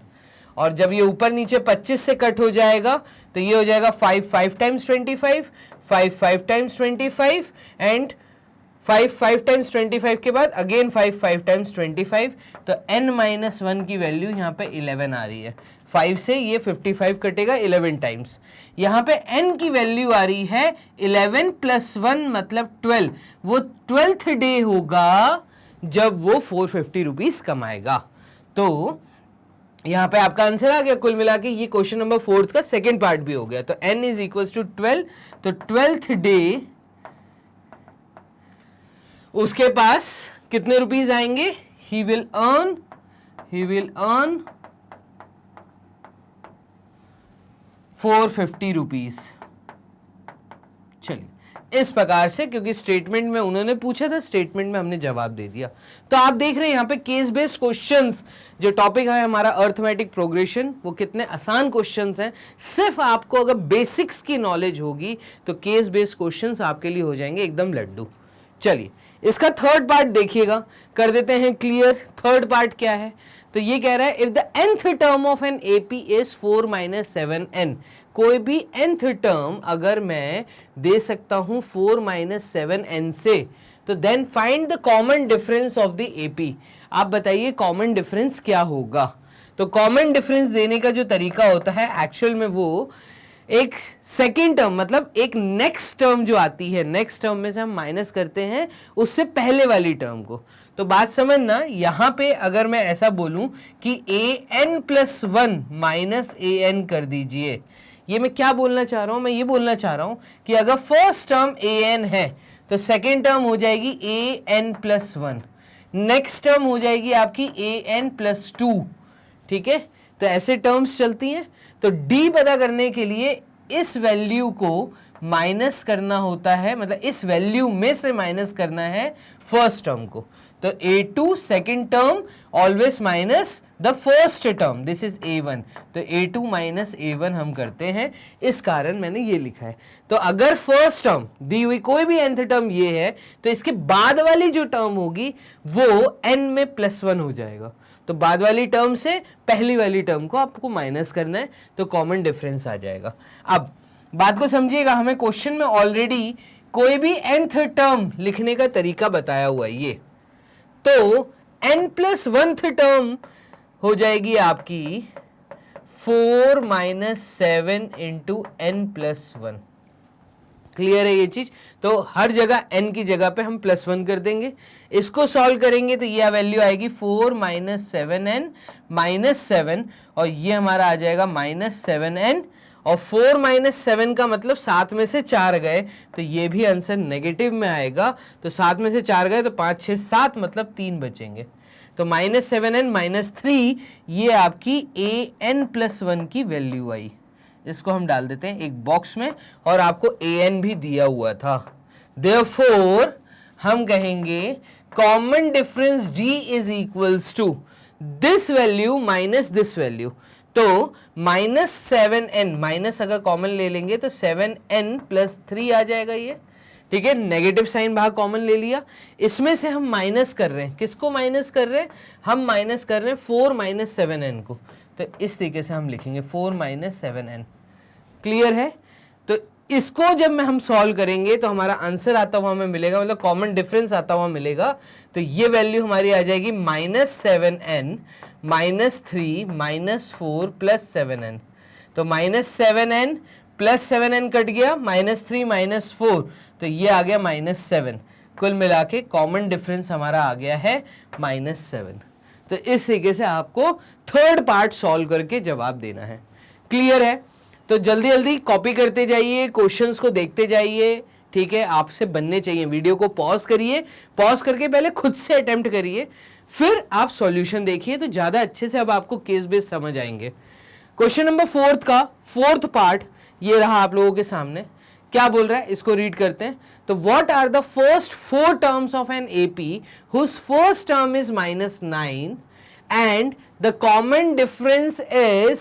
और जब ये ऊपर नीचे 25 से कट हो जाएगा तो ये हो जाएगा 5 टाइम्स 25, 5 टाइम्स 25 एंड 5 टाइम्स 25 के बाद अगेन 5 टाइम्स 25, तो n माइनस 1 की वैल्यू यहाँ पे 11 आ रही है। 5 से ये 55 कटेगा 11 टाइम्स, यहाँ पे n की वैल्यू आ रही है 11 प्लस 1 मतलब 12। वो 12th डे होगा जब वो 450 रुपीज कमाएगा। तो यहाँ पे आपका आंसर आ गया। कुल मिला के ये क्वेश्चन नंबर 4 का सेकेंड पार्ट भी हो गया। तो n इज इक्वल्स टू 12, तो 12th डे उसके पास कितने रुपीज आएंगे, ही विल अर्न 450 रुपीज। चलिए इस प्रकार से, क्योंकि स्टेटमेंट में उन्होंने पूछा था, स्टेटमेंट में हमने जवाब दे दिया। तो आप देख रहे हैं यहाँ पे केस बेस्ड क्वेश्चंस, जो टॉपिक है हमारा अर्थमेटिक प्रोग्रेशन, वो कितने आसान क्वेश्चंस हैं। सिर्फ आपको अगर बेसिक्स की नॉलेज होगी तो केस बेस्ड क्वेश्चंस आपके लिए हो जाएंगे एकदम लड्डू। चलिए इसका थर्ड पार्ट देखिएगा, कर देते हैं क्लियर। थर्ड पार्ट क्या है, तो ये कह रहा है if the nth term of an AP is 4 minus 7n। कोई भी nth टर्म अगर मैं दे सकता हूं 4 माइनस 7n से, तो then find the common difference of the AP. आप बताइए कॉमन डिफरेंस क्या होगा। तो कॉमन डिफरेंस देने का जो तरीका होता है एक्चुअल में, वो एक सेकेंड टर्म मतलब एक नेक्स्ट टर्म जो आती है, नेक्स्ट टर्म में से हम माइनस करते हैं उससे पहले वाली टर्म को। तो बात समझना, यहां पे अगर मैं ऐसा बोलूं कि an प्लस 1 माइनस an कर दीजिए, ये मैं क्या बोलना चाह रहा हूं, मैं ये बोलना चाह रहा हूं कि अगर फर्स्ट टर्म an है तो सेकेंड टर्म हो जाएगी an प्लस 1, नेक्स्ट टर्म हो जाएगी आपकी an प्लस 2, ठीक है। तो ऐसे टर्म्स चलती हैं। तो d पता करने के लिए इस वैल्यू को माइनस करना होता है, मतलब इस वैल्यू में से माइनस करना है फर्स्ट टर्म को। तो a2 second term always minus the first term, this is a1, तो a2 माइनस a1 हम करते हैं, इस कारण मैंने ये लिखा है। तो अगर फर्स्ट टर्म दी हुई कोई भी nth टर्म ये है, तो इसके बाद वाली जो टर्म होगी वो n में प्लस 1 हो जाएगा। तो बाद वाली टर्म से पहली वाली टर्म को आपको माइनस करना है, तो कॉमन डिफरेंस आ जाएगा। अब बात को समझिएगा, हमें क्वेश्चन में ऑलरेडी कोई भी nth टर्म लिखने का तरीका बताया हुआ है ये। तो n प्लस 1th टर्म हो जाएगी आपकी 4 minus 7 into n plus 1। Clear है ये चीज? तो हर जगह n की जगह पे हम +1 कर देंगे। इसको सॉल्व करेंगे तो ये वैल्यू आएगी 4 - 7n - 7 और ये हमारा आ जाएगा -7n और 4 - 7 का मतलब 7 में से 4 गए तो ये भी आंसर नेगेटिव में आएगा। तो 7 में से 4 गए तो 5 6 7 मतलब 3 बचेंगे। तो -7n - 3 ये आपकी an+1 की वैल्यू आई। इसको हम डाल देते हैं एक बॉक्स में और आपको an भी दिया हुआ था। देयरफॉर हम कहेंगे common difference d is equals to this value minus this value. तो -7n माइनस अगर कॉमन ले लेंगे तो 7n + 3 आ जाएगा ये, ठीक है। नेगेटिव साइन बाहर कॉमन ले लिया, इसमें से हम माइनस कर रहे हैं, किसको माइनस कर रहे हैं? हम माइनस कर रहे हैं 4 - 7n को। तो इस तरीके से हम लिखेंगे 4 - 7n। क्लियर है? तो इसको जब हम सॉल्व करेंगे तो हमारा आंसर आता हुआ हमें मिलेगा, मतलब कॉमन डिफरेंस आता हुआ मिलेगा। तो ये वैल्यू हमारी आ जाएगी -7n - 3 - 4 + 7n। तो -7n + 7n कट गया, -3 - 4 तो ये आ गया -7। कुल मिला के कॉमन डिफरेंस हमारा आ गया है -7। तो इस तरीके से आपको थर्ड पार्ट सॉल्व करके जवाब देना है। क्लियर है? तो जल्दी जल्दी कॉपी करते जाइए, क्वेश्चंस को देखते जाइए, ठीक है। आपसे बनने चाहिए। वीडियो को पॉज करिए, पॉज करके पहले खुद से अटेम्प्ट करिए, फिर आप सॉल्यूशन देखिए तो ज्यादा अच्छे से अब आपको केस बेस समझ आएंगे। क्वेश्चन नंबर 4 का 4th पार्ट ये रहा आप लोगों के सामने। क्या बोल रहा है इसको रीड करते हैं। तो what are the first 4 terms of an AP whose first term is -9 and the common difference is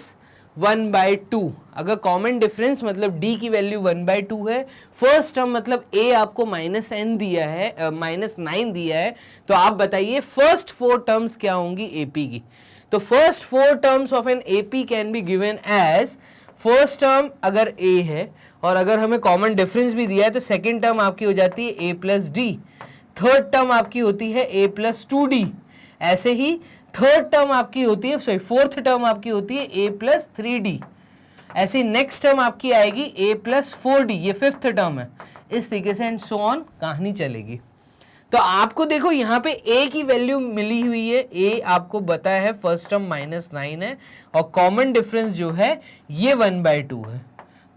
1/2। अगर कॉमन डिफरेंस मतलब d की वैल्यू 1/2 है, फर्स्ट टर्म मतलब a आपको -n दिया है, -9 दिया है, तो आप बताइए फर्स्ट 4 टर्म्स क्या होंगी AP की। तो first 4 terms of an AP can be given as, first term अगर a है और अगर हमें कॉमन डिफरेंस भी दिया है तो सेकेंड टर्म आपकी हो जाती है a + d, थर्ड टर्म आपकी होती है a + 2d, ऐसे ही थर्ड टर्म आपकी होती है, सॉरी फोर्थ टर्म आपकी होती है a + 3d, ऐसी नेक्स्ट टर्म आपकी आएगी a + 4d, ये फिफ्थ टर्म है। इस तरीके से एंड सो ऑन कहानी चलेगी। तो आपको देखो यहाँ पे a की वैल्यू मिली हुई है, a आपको बताया है फर्स्ट टर्म -9 है और कॉमन डिफरेंस जो है ये 1/2 है।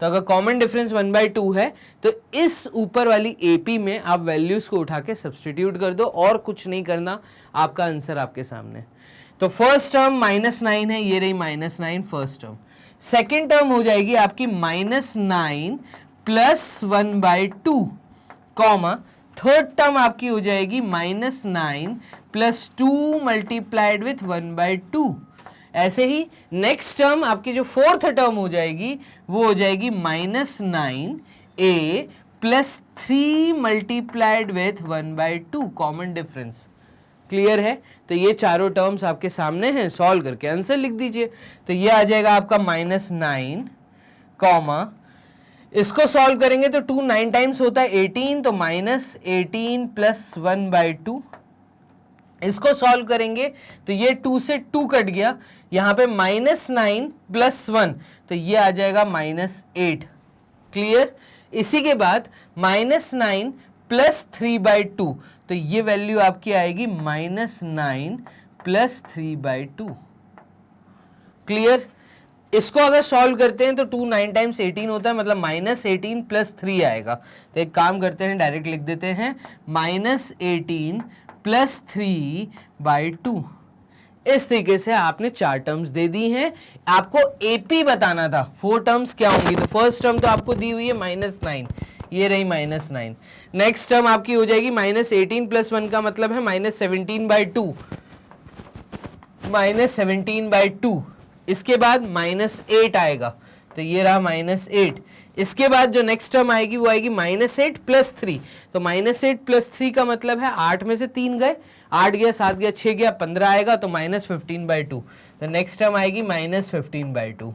तो अगर कॉमन डिफरेंस 1/2 है तो इस ऊपर वाली AP में आप वैल्यूज को उठा के सब्सटीट्यूट कर दो, और कुछ नहीं करना, आपका आंसर आपके सामने। तो फर्स्ट टर्म -9 है, ये रही -9 फर्स्ट टर्म। सेकेंड टर्म हो जाएगी आपकी -9 + 1/2 कॉमा, थर्ड टर्म आपकी हो जाएगी -9 + 2 मल्टीप्लाइड विथ 1/2। ऐसे ही नेक्स्ट टर्म आपकी जो फोर्थ टर्म हो जाएगी वो हो जाएगी -9a + 3 multiplied with 1/2 common difference. Clear है? तो ये चारों टर्म्स आपके सामने हैं, सॉल्व करके आंसर लिख दीजिए। तो ये आ जाएगा आपका -9 कॉमा, इसको सॉल्व करेंगे तो 2 9 टाइम्स होता है 18, तो -18 + 1/2। इसको सॉल्व करेंगे तो ये 2 से 2 कट गया, यहाँ पे -9 + 1 तो ये आ जाएगा -8। क्लियर? इसी के बाद -9 + 3/2 तो ये वैल्यू आपकी आएगी -9 + 3/2। क्लियर? इसको अगर सॉल्व करते हैं तो 2 9 टाइम्स 18 होता है, मतलब -18 + 3 आएगा। तो एक काम करते हैं, डायरेक्ट लिख देते हैं -18 + 3/2। इस तरीके से आपने 4 टर्म्स दे दी हैं। आपको AP बताना था 4 टर्म्स क्या होंगी। तो फर्स्ट टर्म तो आपको दी हुई है -9, ये रही -9। नेक्स्ट टर्म आपकी हो जाएगी -18 + 1 का मतलब है -17/2, -17/2। इसके बाद -8 आएगा, तो ये रहा -8। इसके बाद जो नेक्स्ट टर्म आएगी वो आएगी -8 + 3, तो -8 + 3 का मतलब है 8 में से 3 गए, 8 गया 7 गया 6 गया 15 आएगा, तो -15/2। तो नेक्स्ट टर्म आएगी -15/2।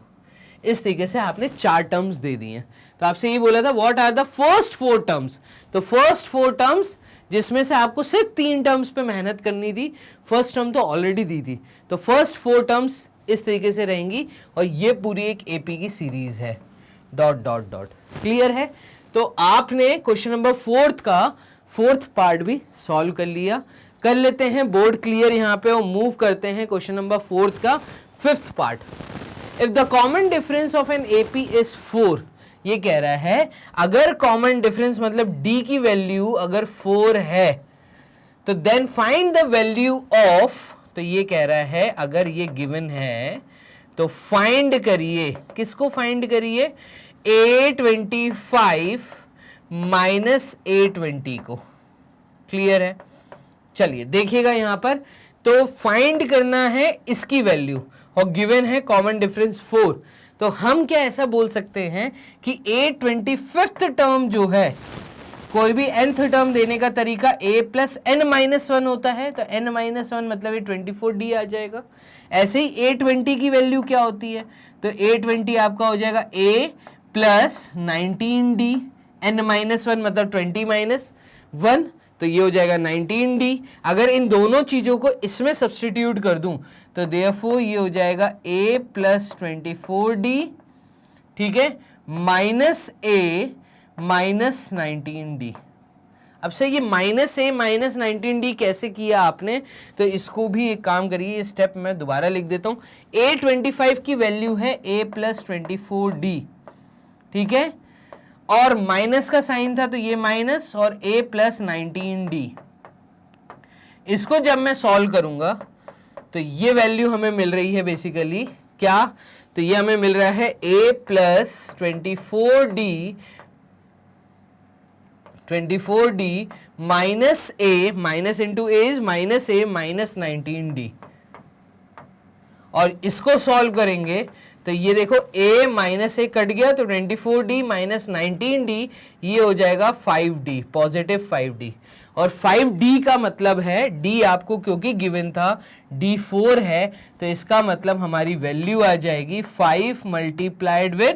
इस तरीके से आपने 4 टर्म्स दे दी हैं। तो आपसे ये बोला था what are the first 4 terms. तो फर्स्ट 4 टर्म्स जिसमें से आपको सिर्फ 3 टर्म्स पे मेहनत करनी थी, फर्स्ट टर्म तो ऑलरेडी दी थी। तो फर्स्ट 4 टर्म्स इस तरीके से रहेंगी और ये पूरी एक AP की सीरीज है, ... क्लियर है? तो आपने क्वेश्चन नंबर 4 का 4th पार्ट भी सॉल्व कर लिया। कर लेते हैं बोर्ड क्लियर यहाँ पे और मूव करते हैं क्वेश्चन नंबर 4 का 5th part. If the common difference of an AP is 4, ये कह रहा है अगर कॉमन डिफरेंस मतलब डी की वैल्यू अगर 4 है तो then find the value of, तो ये कह रहा है अगर ये गिवन है तो फाइंड करिए, किसको फाइंड करिए, A25 माइनस A20 को। क्लियर है? चलिए देखिएगा यहां पर, तो फाइंड करना है इसकी वैल्यू और गिवन है कॉमन डिफरेंस 4। तो हम क्या ऐसा बोल सकते हैं कि A25th टर्म जो है, कोई भी nth टर्म देने का तरीका a प्लस n माइनस 1 होता है, तो n माइनस 1 मतलब ये 24d आ जाएगा। ऐसे ही A20 की वैल्यू क्या होती है, तो A20 आपका हो जाएगा a plus 19d, n minus 1 मतलब 20 माइनस 1, तो ये हो जाएगा 19d। अगर इन दोनों चीजों को इसमें सब्स्टिट्यूट कर दूं तो देयरफॉर ये हो जाएगा a प्लस 24d, ठीक है, माइनस a माइनस 19d। अब से ये माइनस a माइनस 19d कैसे किया आपने, तो इसको भी एक काम करिए, स्टेप मैं दोबारा लिख देता हूँ। A25 की वैल्यू है a प्लस 24d, ठीक है, और माइनस का साइन था तो ये माइनस और a प्लस 19d। इसको जब मैं सॉल्व करूंगा तो ये वैल्यू हमें मिल रही है बेसिकली क्या, तो ये हमें मिल रहा है a plus 24d minus a, minus into a is minus a minus 19d। और इसको सॉल्व करेंगे तो ये देखो a माइनस a कट गया तो 24d माइनस 19d ये हो जाएगा 5d, पॉजिटिव 5d। और 5d का मतलब है d आपको क्योंकि गिवन था d 4 है, तो इसका मतलब हमारी वैल्यू आ जाएगी 5 मल्टीप्लाइड विथ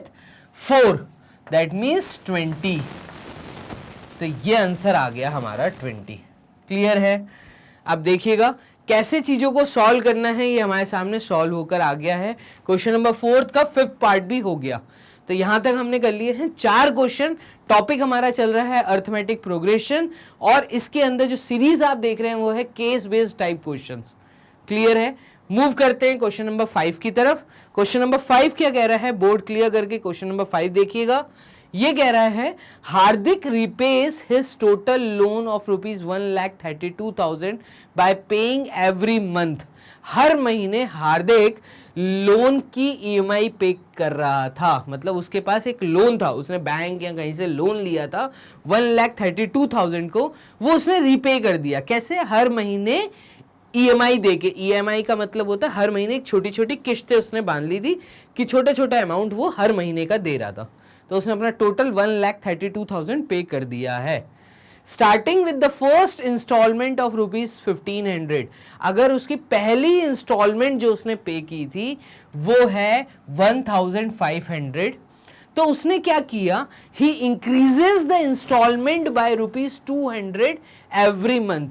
4, दैट मीन्स 20। तो ये आंसर आ गया हमारा 20। क्लियर है? अब देखिएगा कैसे चीजों को सॉल्व करना है, ये हमारे सामने सॉल्व होकर आ गया है। क्वेश्चन नंबर 4 का 5th पार्ट भी हो गया। तो यहां तक हमने कर लिए हैं 4 क्वेश्चन। टॉपिक हमारा चल रहा है अर्थमेटिक प्रोग्रेशन, और इसके अंदर जो सीरीज आप देख रहे हैं वो है case based type questions. Clear है? मूव करते हैं क्वेश्चन नंबर 5 की तरफ। क्वेश्चन नंबर 5 क्या कह रहा है, बोर्ड क्लियर करके क्वेश्चन नंबर 5 देखिएगा। ये कह रहा है Hardik repays his total loan of ₹1,32,000 by paying every month. हर महीने हार्दिक लोन की ईएमआई पे कर रहा था, मतलब उसके पास एक लोन था, उसने बैंक या कहीं से लोन लिया था 1,32,000 को, वो उसने रीपे कर दिया। कैसे? हर महीने ईएमआई देके। ईएमआई का मतलब होता है हर महीने एक छोटी छोटी किस्तें उसने बांध ली थी कि छोटा छोटा अमाउंट वो हर महीने का दे रहा था, तो उसने अपना टोटल 1,32,000 पे कर दिया है। Starting with the first installment of ₹1,500, अगर उसकी पहली इंस्टॉलमेंट जो उसने पे की थी वो है 1,500, तो उसने क्या किया, he increases the installment by ₹200 every month.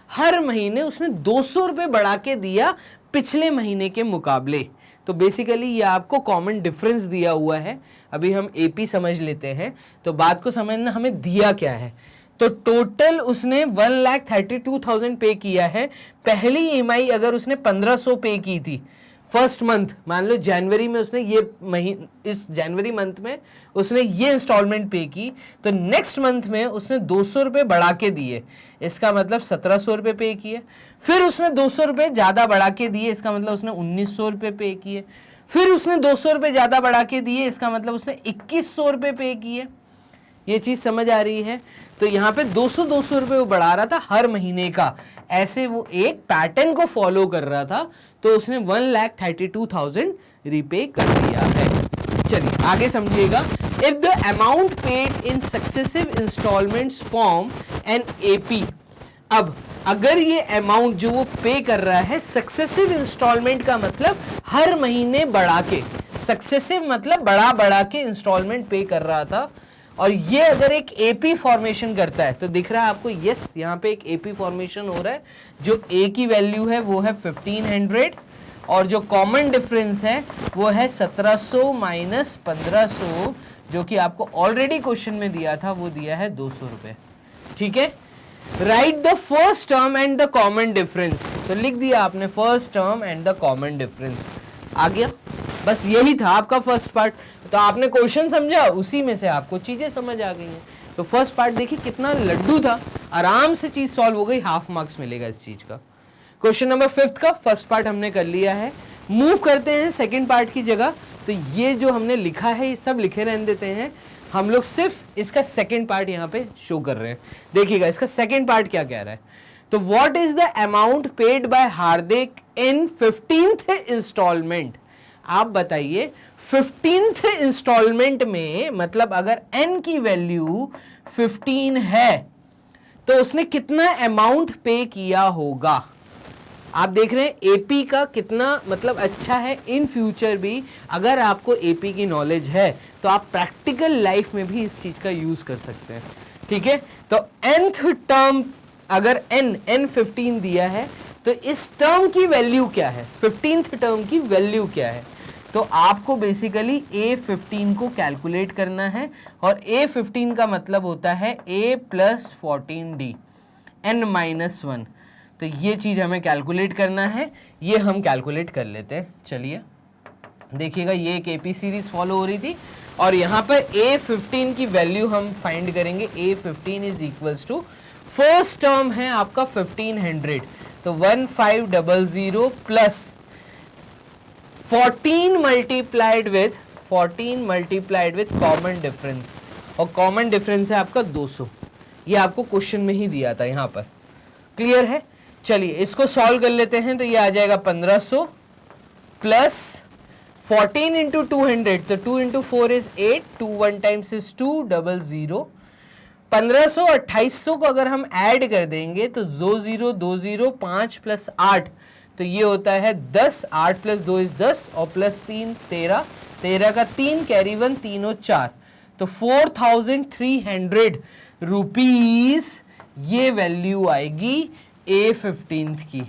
हर महीने उसने 200 रुपए बढ़ा के दिया पिछले महीने के मुकाबले। तो बेसिकली ये आपको कॉमन डिफरेंस दिया हुआ है। अभी हम एपी समझ लेते हैं, तो बात को समझना हमें दिया क्या है। तो टोटल उसने 1,32,000 पे किया है। पहली ईएमआई अगर उसने 1,500 पे की थी फर्स्ट मंथ, मान लो जनवरी में उसने ये इस जनवरी मंथ में उसने ये इंस्टॉलमेंट पे की, तो नेक्स्ट मंथ में उसने 200 रुपये बढ़ा के दिए, इसका मतलब 1,700 रुपये पे किए। फिर उसने 200 रुपये ज़्यादा बढ़ा के दिए, इसका मतलब उसने 1,900 रुपये पे किए। फिर उसने 200 रुपये ज़्यादा बढ़ा के दिए, इसका मतलब उसने 2,100 रुपये पे किए। ये चीज़ समझ आ रही है? तो यहाँ पे 200 रुपये वो बढ़ा रहा था हर महीने का, ऐसे वो एक पैटर्न को फॉलो कर रहा था, तो उसने 1,32,000 रीपे कर दिया है। चलिए आगे समझिएगा। If the amount paid in successive installments form an AP. अब अगर ये अमाउंट जो वो पे कर रहा है, सक्सेसिव इंस्टॉलमेंट का मतलब हर महीने बढ़ा के, सक्सेसिव मतलब बढ़ा बढ़ा के इंस्टॉलमेंट पे कर रहा था, और ये अगर एक एपी फॉर्मेशन करता है, तो दिख रहा है आपको, यस यहाँ पे एक एपी फॉर्मेशन हो रहा है। जो ए की वैल्यू है वो है 1,500, और जो कॉमन डिफरेंस है वो है 1,700 माइनस 1,500, जो कि आपको ऑलरेडी क्वेश्चन में दिया था, वो दिया है 200 रुपए। ठीक है, write the first term and the common difference. तो लिख दिया आपने first term and the common difference, आ गया। बस यही था आपका फर्स्ट पार्ट। तो आपने क्वेश्चन समझा, उसी में से आपको चीजें समझ आ गई हैं। तो फर्स्ट पार्ट देखिए कितना लड्डू था, आराम से चीज सॉल्व हो गई, हाफ मार्क्स मिलेगा इस चीज का। क्वेश्चन नंबर 5 का फर्स्ट पार्ट हमने कर लिया है। मूव करते हैं सेकंड पार्ट की जगह। तो ये जो हमने लिखा है ये सब लिखे रहने देते हैं, हम लोग सिर्फ इसका सेकंड पार्ट यहाँ पे शो कर रहे हैं। देखिएगा इसका सेकंड पार्ट क्या कह रहा है। तो what is the amount paid by Hardik in 15th installment. आप बताइए 15th इंस्टॉलमेंट में, मतलब अगर n की वैल्यू 15 है तो उसने कितना अमाउंट पे किया होगा। आप देख रहे हैं एपी का कितना मतलब अच्छा है। इन फ्यूचर भी अगर आपको एपी की नॉलेज है तो आप प्रैक्टिकल लाइफ में भी इस चीज का यूज कर सकते हैं। ठीक है, तो nth टर्म अगर n 15 दिया है तो इस टर्म की वैल्यू क्या है, 15th टर्म की वैल्यू क्या है। तो आपको बेसिकली a15 को कैलकुलेट करना है, और a15 का मतलब होता है a + 14d n-1। तो ये चीज हमें कैलकुलेट करना है, ये हम कैलकुलेट कर लेते हैं। चलिए देखिएगा, ये एक एपी सीरीज फॉलो हो रही थी और यहाँ पर a15 की वैल्यू हम फाइंड करेंगे। a15 is equals to, first term है आपका 1500, तो 1500 plus 14 multiplied with common difference, और कॉमन डिफरेंस है आपका 200। ये आपको क्वेश्चन में ही दिया था यहाँ पर। क्लियर है? चलिए इसको सॉल्व कर लेते हैं। तो ये आ जाएगा 1500 प्लस 14 इंटू 200, तो 2 इंटू 4 इज 8, 2 1 टाइम्स इज 2, 00। 1500 2800 को अगर हम ऐड कर देंगे तो 20 5 प्लस 8, तो ये होता है 10, 8 प्लस 2 इज 10, और प्लस 3 13, 13 का 3 कैरी 1, 3 और 4, तो 4300 रुपीज ये वैल्यू आएगी A15 की।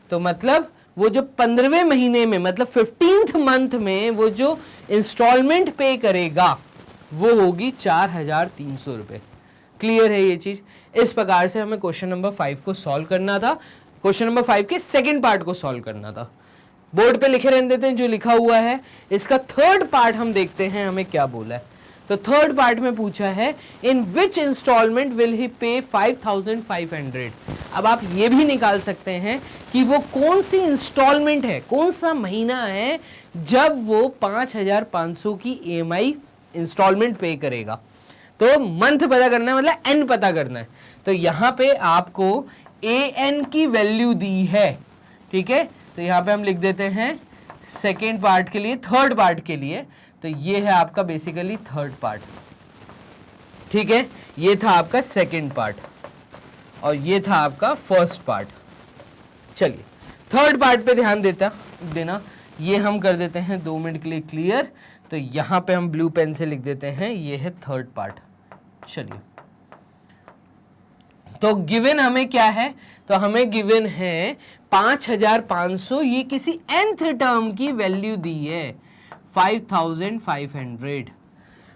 तो मतलब वो जो 15वें महीने में, मतलब 15th मंथ में वो जो इंस्टॉलमेंट पे करेगा वो होगी 4300 रुपए। क्लियर है ये चीज? इस प्रकार से हमें क्वेश्चन नंबर 5 को सॉल्व करना था। क्वेश्चन नंबर 5 के सेकंड पार्ट को सॉल्व करना था। बोर्ड पे लिखे रहने देते हैं जो लिखा हुआ है। इसका थर्ड पार्ट हम देखते हैं हमें क्या बोला है। तो थर्ड पार्ट में पूछा है इन विच इंस्टॉलमेंट विल ही पे 5500। अब आप ये भी निकाल सकते हैं कि वो कौन सी इंस्टॉलमेंट है, कौन सा महीना है जब वो 5500 की EMI इंस्टॉलमेंट पे करेगा। तो मंथ पता करना है, मतलब एन पता करना है। तो यहां पे आपको AN की वैल्यू दी है। ठीक है, तो यहां पे हम लिख देते हैं सेकेंड पार्ट के लिए, थर्ड पार्ट के लिए। तो ये है आपका बेसिकली थर्ड पार्ट। ठीक है, ये था आपका सेकेंड पार्ट और ये था आपका फर्स्ट पार्ट। चलिए थर्ड पार्ट पे ध्यान देना। ये हम कर देते हैं 2 मिनट के लिए क्लियर। तो यहां पे हम ब्लू पेन से लिख देते हैं, ये है थर्ड पार्ट। चलिए, तो गिवन हमें क्या है, तो हमें गिवन है 5500, ये किसी nth टर्म की वैल्यू दी है 5500।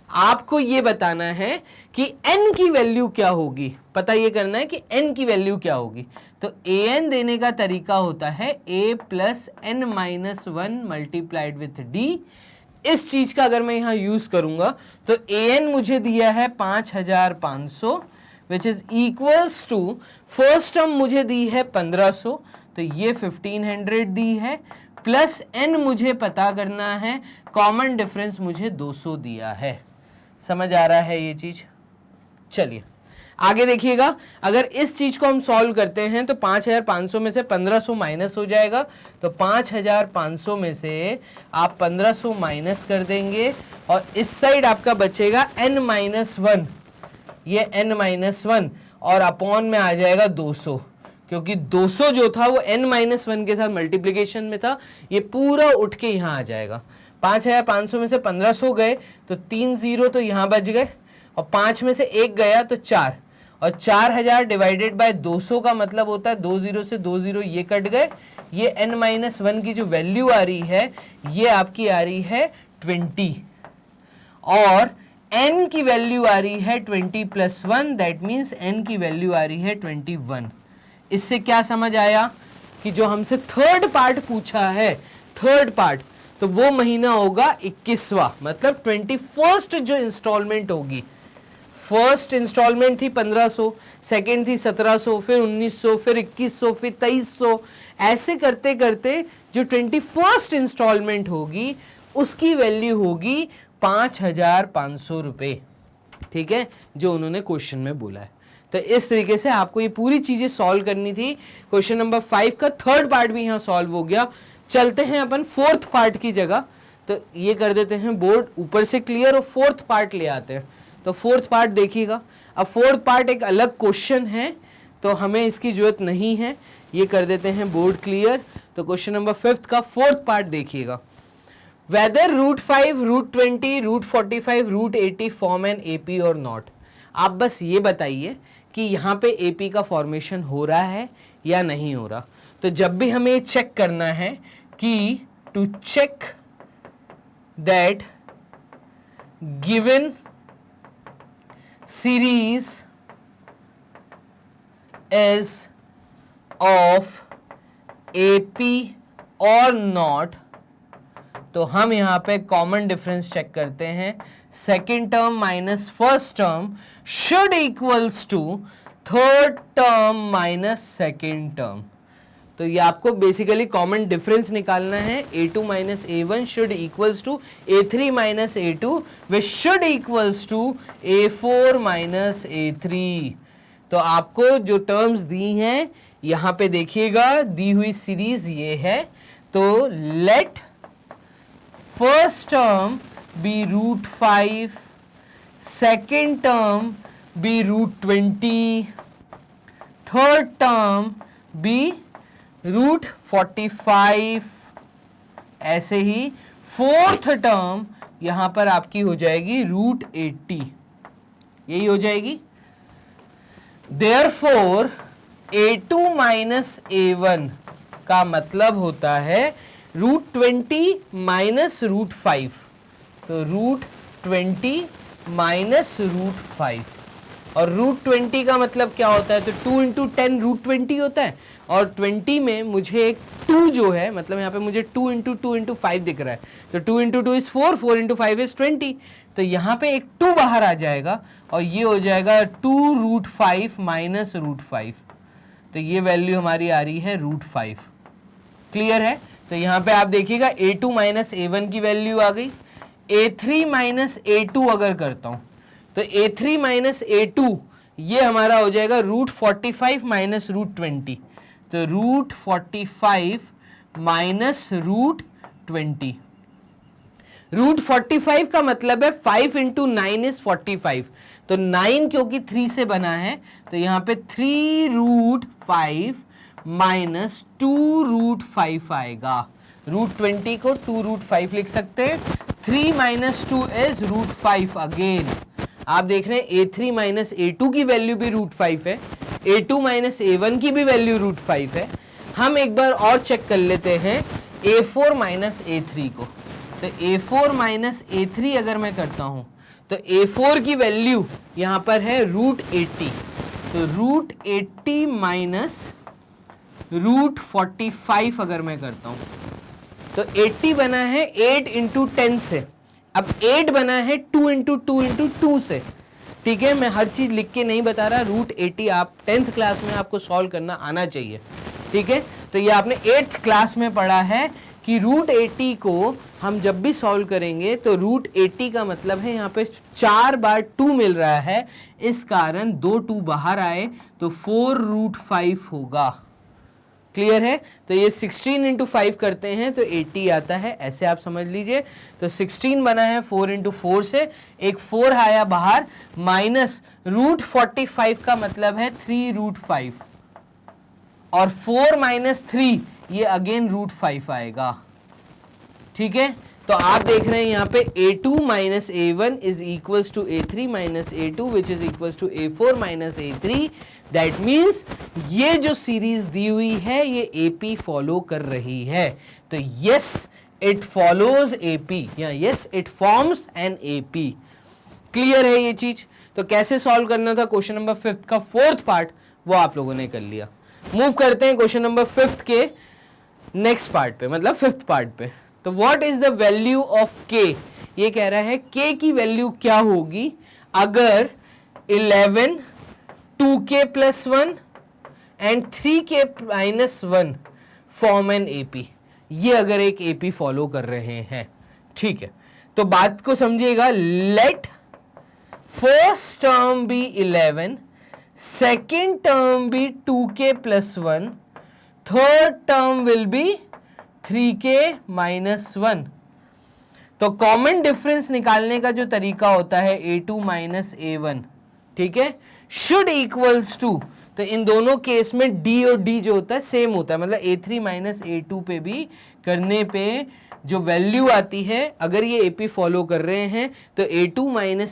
आपको ये बताना है कि n की वैल्यू क्या होगी, पता ये करना है कि n की वैल्यू क्या होगी। तो an देने का तरीका होता है a plus n-1 multiplied with d। इस चीज का अगर मैं यहां यूज करूंगा तो an मुझे दिया है 5500 which is equals to, first term मुझे दी है 1500, तो ये 1500 दी है, प्लस n मुझे पता करना है, कॉमन डिफरेंस मुझे 200 दिया है। समझ आ रहा है ये चीज? चलिए आगे देखिएगा। अगर इस चीज को हम सॉल्व करते हैं तो 5500 में से 1500 माइनस हो जाएगा। तो 5500 में से आप 1500 माइनस कर देंगे और इस साइड आपका बचेगा n-1, ये n-1 और अपॉन में आ जाएगा 200, क्योंकि 200 जो था वो n-1 के साथ मल्टीप्लिकेशन में था, ये पूरा उठ के यहाँ आ जाएगा। 5500 में से 1500 गए तो 3 0 तो यहाँ बच गए, और 5 में से 1 गया तो 4, और 4000 डिवाइडेड बाय 200 का मतलब होता है 2 0 से 2 0 ये कट गए। ये n-1 की जो वैल्यू आ रही है ये आपकी आ रही है 20, और n की वैल्यू आ रही है 20 + 1, दैट मीन्स n की वैल्यू आ रही है 21। इससे क्या समझ आया कि जो हमसे थर्ड पार्ट पूछा है, थर्ड पार्ट, तो वो महीना होगा 21वां, मतलब 21st जो इंस्टॉलमेंट होगी। फर्स्ट इंस्टॉलमेंट थी 1500, सेकेंड थी 1700, फिर 1900, फिर 2100, फिर 2300, ऐसे करते करते जो 21st इंस्टॉलमेंट होगी उसकी वैल्यू होगी 5500 रुपये। ठीक है, जो उन्होंने क्वेश्चन में बोला है। तो इस तरीके से आपको ये पूरी चीजें सॉल्व करनी थी। क्वेश्चन नंबर 5 का थर्ड पार्ट भी यहाँ सॉल्व हो गया। चलते हैं अपन फोर्थ पार्ट की जगह, तो ये कर देते हैं बोर्ड ऊपर से क्लियर और फोर्थ पार्ट ले आते हैं। तो फोर्थ पार्ट देखिएगा। अब फोर्थ पार्ट एक अलग क्वेश्चन है, तो हमें इसकी जरूरत नहीं है, ये कर देते हैं बोर्ड क्लियर। तो क्वेश्चन नंबर 5 का फोर्थ पार्ट देखिएगा। वेदर √5, √20, √45, √80 फॉर्म एन AP और नॉट। आप बस ये बताइए कि यहाँ पे AP का फॉर्मेशन हो रहा है या नहीं हो रहा। तो जब भी हमें ये चेक करना है कि to check that given series is of AP और नॉट, तो हम यहाँ पे कॉमन डिफरेंस चेक करते हैं। Second term minus first term should equals to third term minus second term. तो ये आपको बेसिकली कॉमन डिफरेंस निकालना है। A2 minus A1 should equals to A3 minus A2 which should equals to A4 minus A3। तो आपको जो terms दी हैं यहाँ पे देखिएगा, दी हुई सीरीज ये है। तो late first term be √5, second term be √20, third term be √45, ऐसे ही फोर्थ टर्म यहां पर आपकी हो जाएगी √80, यही हो जाएगी। Therefore A2 माइनस A1 का मतलब होता है √20 माइनस √5, तो √20 माइनस √5, और √20 का मतलब क्या होता है, तो 2 × 10 √20 होता है, और 20 में मुझे एक 2 जो है, मतलब यहाँ पे मुझे 2 × 2 × 5 दिख रहा है, तो 2 × 2 इज 4, 4 × 5 इज 20, तो यहाँ पे एक 2 बाहर आ जाएगा और ये हो जाएगा 2 √5 माइनस √5, तो ये वैल्यू हमारी आ रही है √5। क्लियर है? तो यहाँ पे आप देखिएगा A2 माइनस A1 की वैल्यू आ गई। A3 माइनस A2 अगर करता हूँ तो A3 माइनस A2 ये हमारा हो जाएगा √45 माइनस √20, तो √45 माइनस √20। √45 का मतलब है 5 × 9 इज 45, तो 9 क्योंकि 3 से बना है तो यहाँ पे 3√5 माइनस 2√5 आएगा। √20 को 2√5 लिख सकते हैं। 3 माइनस 2 इज √5 अगेन। आप देख रहे हैं A3 माइनस A2 की वैल्यू भी √5 है, A2 माइनस A1 की भी वैल्यू √5 है। हम एक बार और चेक कर लेते हैं A4 माइनस A3 को, तो A4 माइनस A3 अगर मैं करता हूं तो A4 की वैल्यू यहां पर है √80, तो √80 माइनस √45 अगर मैं करता हूं तो 80 बना है 8 × 10 से, अब 8 बना है 2 × 2 × 2 से। ठीक है, मैं हर चीज लिख के नहीं बता रहा, √80 आप 10th क्लास में आपको सॉल्व करना आना चाहिए। ठीक है, तो ये आपने 8th क्लास में पढ़ा है कि √80 को हम जब भी सॉल्व करेंगे तो √80 का मतलब है यहाँ पे 4 बार 2 मिल रहा है, इस कारण 2 2 बाहर आए तो 4√5 होगा। क्लियर है? तो ये 16 × 5 करते हैं तो 80 आता है, ऐसे आप समझ लीजिए। तो 16 बना है 4 × 4 से, एक 4 आया बाहर, माइनस √45 का मतलब है 3√5, और 4 माइनस 3 ये अगेन √5 आएगा। ठीक है, तो आप देख रहे हैं यहाँ पे A2 minus A1 is equals to A3 minus A2 which is equals to A4 minus A3। That means ये जो सीरीज दी हुई है ये AP फॉलो कर रही है। तो यस, इट फॉलोज एपी, या yes it forms an AP. Clear है ये चीज? तो कैसे सॉल्व करना था क्वेश्चन नंबर 5 का फोर्थ पार्ट, वो आप लोगों ने कर लिया। मूव करते हैं क्वेश्चन नंबर 5 के नेक्स्ट पार्ट पे, मतलब 5th पार्ट पे। तो what is the value of के? ये कह रहा है के की वैल्यू क्या होगी अगर 11 2k + 1 and 3k - 1 form an AP. ये अगर एक एपी फॉलो कर रहे हैं, ठीक है, तो बात को समझिएगा। Let first term be 11, second term be 2k + 1, third term will be 3k - 1। तो कॉमन डिफरेंस निकालने का जो तरीका होता है a2 - a1, ठीक है, शुड इक्वल्स टू, तो इन दोनों केस में d और d जो होता है सेम होता है, मतलब a3 - a2 पे भी करने पे जो वैल्यू आती है, अगर ये एपी फॉलो कर रहे हैं तो a2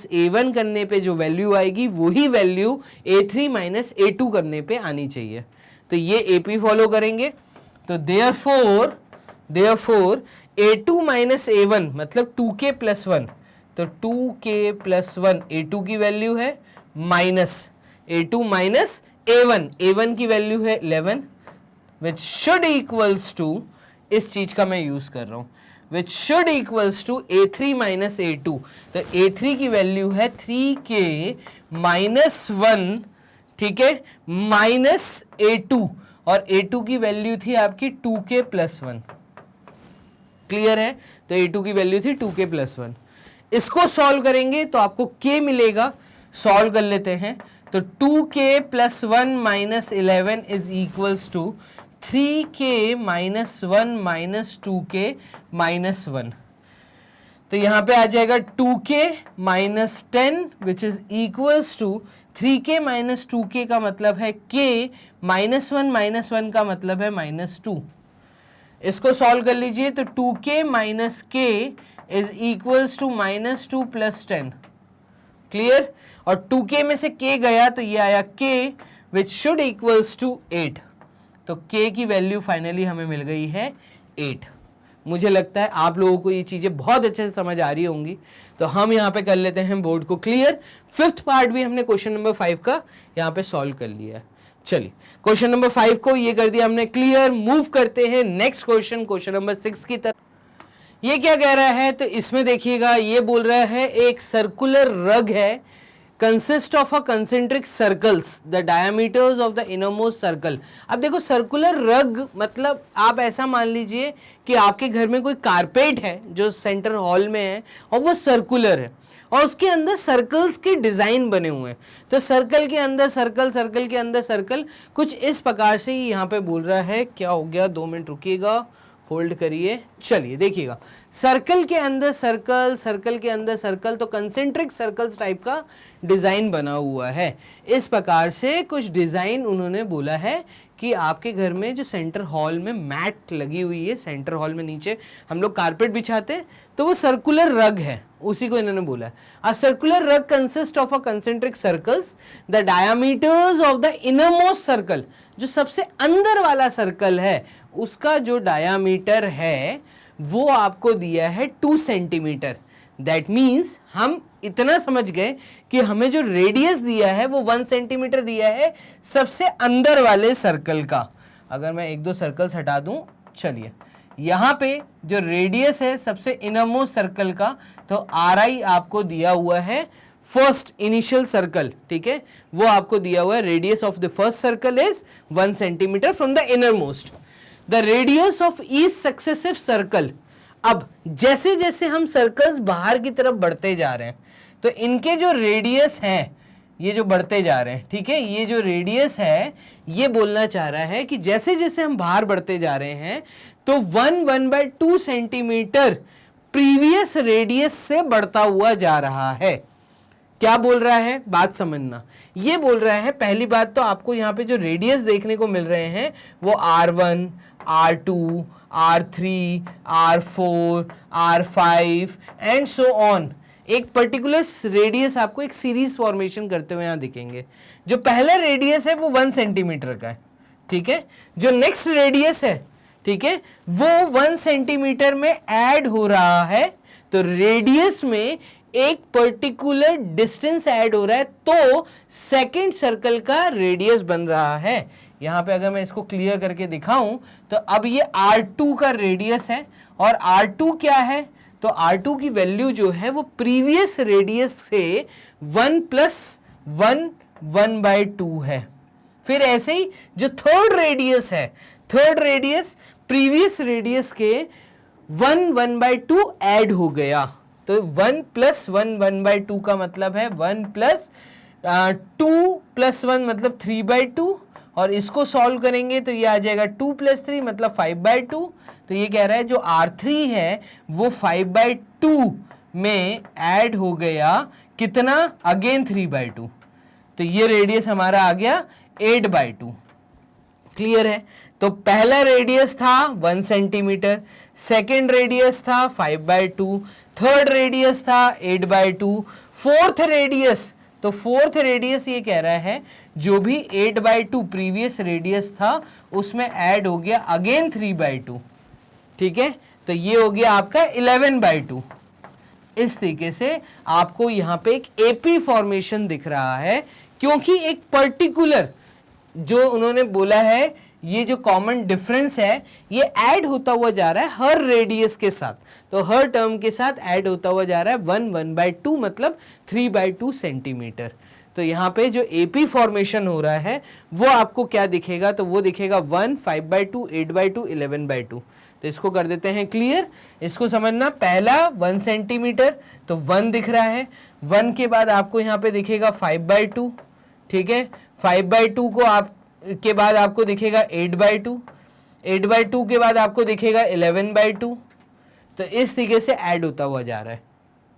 - a1 करने पे जो वैल्यू आएगी वही वैल्यू a3 - a2 करने पे आनी चाहिए। तो ये एपी फॉलो करेंगे, तो देयरफॉर a2 - a1 मतलब 2k + 1, तो 2k + 1 a2 की वैल्यू है, माइनस a2 - a1 की वैल्यू है 11, विच शुड इक्वल्स टू, इस चीज का मैं यूज कर रहा हूं, विच should equals to a3 - a2। तो a3 की वैल्यू है 3k - 1, ठीक है, माइनस a2, और a2 की वैल्यू थी आपकी 2k + 1। क्लियर है? तो a2 की वैल्यू थी 2k + 1। इसको सॉल्व करेंगे तो आपको k मिलेगा, सॉल्व कर लेते हैं। तो 2k + 1 - 11 is equals to 3k - 1 - 2k - 1। तो यहां पे आ जाएगा 2k - 10 which is equals to 3k - 2k का मतलब है k, -1 - 1 का मतलब है -2। इसको सॉल्व कर लीजिए, तो 2k - k is equals to -2 + 10। Clear? और 2k में से k गया तो ये आया k which should equals to 8। तो k की वैल्यू फाइनली हमें मिल गई है 8। मुझे लगता है आप लोगों को ये चीजें बहुत अच्छे से समझ आ रही होंगी। तो हम यहाँ पे कर लेते हैं बोर्ड को क्लियर। 5th पार्ट भी हमने क्वेश्चन नंबर 5 का यहाँ पे सॉल्व कर लिया है। चलिए क्वेश्चन नंबर 5 को ये कर दिया हमने क्लियर। मूव करते हैं नेक्स्ट क्वेश्चन, क्वेश्चन नंबर 6 की तरफ। ये क्या कह रहा है? तो इसमें देखिएगा, ये बोल रहा है एक सर्कुलर रग है, consist of a concentric circles, the diameters of the innermost circle. अब देखो सर्कुलर रग मतलब आप ऐसा मान लीजिए कि आपके घर में कोई कारपेट है जो सेंटर हॉल में है और वो सर्कुलर है और उसके अंदर सर्कल्स के डिजाइन बने हुए हैं। तो सर्कल के अंदर सर्कल, सर्कल के अंदर सर्कल, कुछ इस प्रकार से ही यहाँ पे बोल रहा है। क्या हो गया? 2 मिनट रुकिएगा, होल्ड करिए। चलिए देखिएगा, सर्कल के अंदर सर्कल, सर्कल के अंदर सर्कल, तो कंसेंट्रिक सर्कल्स टाइप का डिजाइन बना हुआ है। इस प्रकार से कुछ डिजाइन उन्होंने बोला है कि आपके घर में जो सेंटर हॉल में मैट लगी हुई है, सेंटर हॉल में नीचे हम लोग कारपेट बिछाते हैं, तो वो सर्कुलर रग है, उसी को इन्होंने बोला है। अ सर्कुलर रग consist of a concentric circles, the diameters of the innermost circle, जो सबसे अंदर वाला सर्कल है उसका जो डायामीटर है वो आपको दिया है 2 सेंटीमीटर। दैट मीन्स हम इतना समझ गए कि हमें जो रेडियस दिया है वो 1 सेंटीमीटर दिया है सबसे अंदर वाले सर्कल का। अगर मैं 1-2 सर्कल्स हटा दूं, चलिए यहाँ पे जो रेडियस है सबसे इनरमोस्ट सर्कल का, तो RI आपको दिया हुआ है फर्स्ट इनिशियल सर्कल, ठीक है, वो आपको दिया हुआ है। Radius of the first circle is 1 centimetre from the innermost. The radius of each successive circle, अब जैसे जैसे हम सर्कल्स बाहर की तरफ बढ़ते जा रहे हैं तो इनके जो रेडियस हैं ये जो बढ़ते जा रहे हैं, ठीक है, ये जो रेडियस है ये बोलना चाह रहा है कि जैसे जैसे हम बाहर बढ़ते जा रहे हैं तो 1/2 सेंटीमीटर प्रीवियस रेडियस से बढ़ता हुआ जा रहा है। क्या बोल रहा है? बात समझना। ये बोल रहा है, पहली बात तो आपको यहाँ पे जो रेडियस देखने को मिल रहे हैं वो R1, R2, R3, R4, R5 and so on. एक पर्टिकुलर रेडियस आपको एक सीरीज फॉर्मेशन करते हुए यहाँ दिखेंगे। जो पहला रेडियस है वो 1 सेंटीमीटर का है, ठीक है। जो नेक्स्ट रेडियस है, ठीक है, वो 1 सेंटीमीटर में ऐड हो रहा है, तो रेडियस में एक पर्टिकुलर डिस्टेंस ऐड हो रहा है, तो सेकंड सर्कल का रेडियस बन रहा है। यहां पे अगर मैं इसको क्लियर करके दिखाऊं तो अब ये R2 का रेडियस है, और R2 क्या है, तो R2 की वैल्यू जो है वो प्रीवियस रेडियस से 1 + 1 1/2 है। फिर ऐसे ही जो थर्ड रेडियस है, थर्ड रेडियस प्रीवियस रेडियस के 1 1/2 ऐड हो गया, तो 1 + 1 1/2 का मतलब है 1 + 2 + 1 मतलब 3/2, और इसको सॉल्व करेंगे तो ये आ जाएगा 2 + 3 मतलब 5/2। तो ये कह रहा है जो R3 है वो 5/2 में ऐड हो गया, कितना, अगेन 3/2, तो ये रेडियस हमारा आ गया 8/2। क्लियर है, तो पहला रेडियस था 1 सेंटीमीटर, सेकेंड रेडियस था 5/2, थर्ड रेडियस था 8/2, फोर्थ रेडियस, तो फोर्थ रेडियस ये कह रहा है जो भी 8/2 प्रीवियस रेडियस था उसमें ऐड हो गया अगेन 3/2। ठीक है, तो ये हो गया आपका 11/2। इस तरीके से आपको यहां पे एक एपी फॉर्मेशन दिख रहा है, क्योंकि एक पर्टिकुलर जो उन्होंने बोला है, ये जो कॉमन डिफरेंस है ये ऐड होता हुआ जा रहा है हर रेडियस के साथ, तो हर टर्म के साथ ऐड होता हुआ जा रहा है 1 1/2 मतलब 3/2 सेंटीमीटर। तो यहाँ पे जो एपी फॉर्मेशन हो रहा है वो आपको क्या दिखेगा, तो वो दिखेगा 1 5/2 8/2 11/2। तो इसको कर देते हैं क्लियर। इसको समझना, पहला 1 सेंटीमीटर तो 1 दिख रहा है, 1 के बाद आपको यहाँ पे दिखेगा 5/2, ठीक है, 5/2 को आप के बाद आपको दिखेगा 8/2, 8/2 के बाद आपको दिखेगा 11/2। तो इस तरीके से ऐड होता हुआ जा रहा है,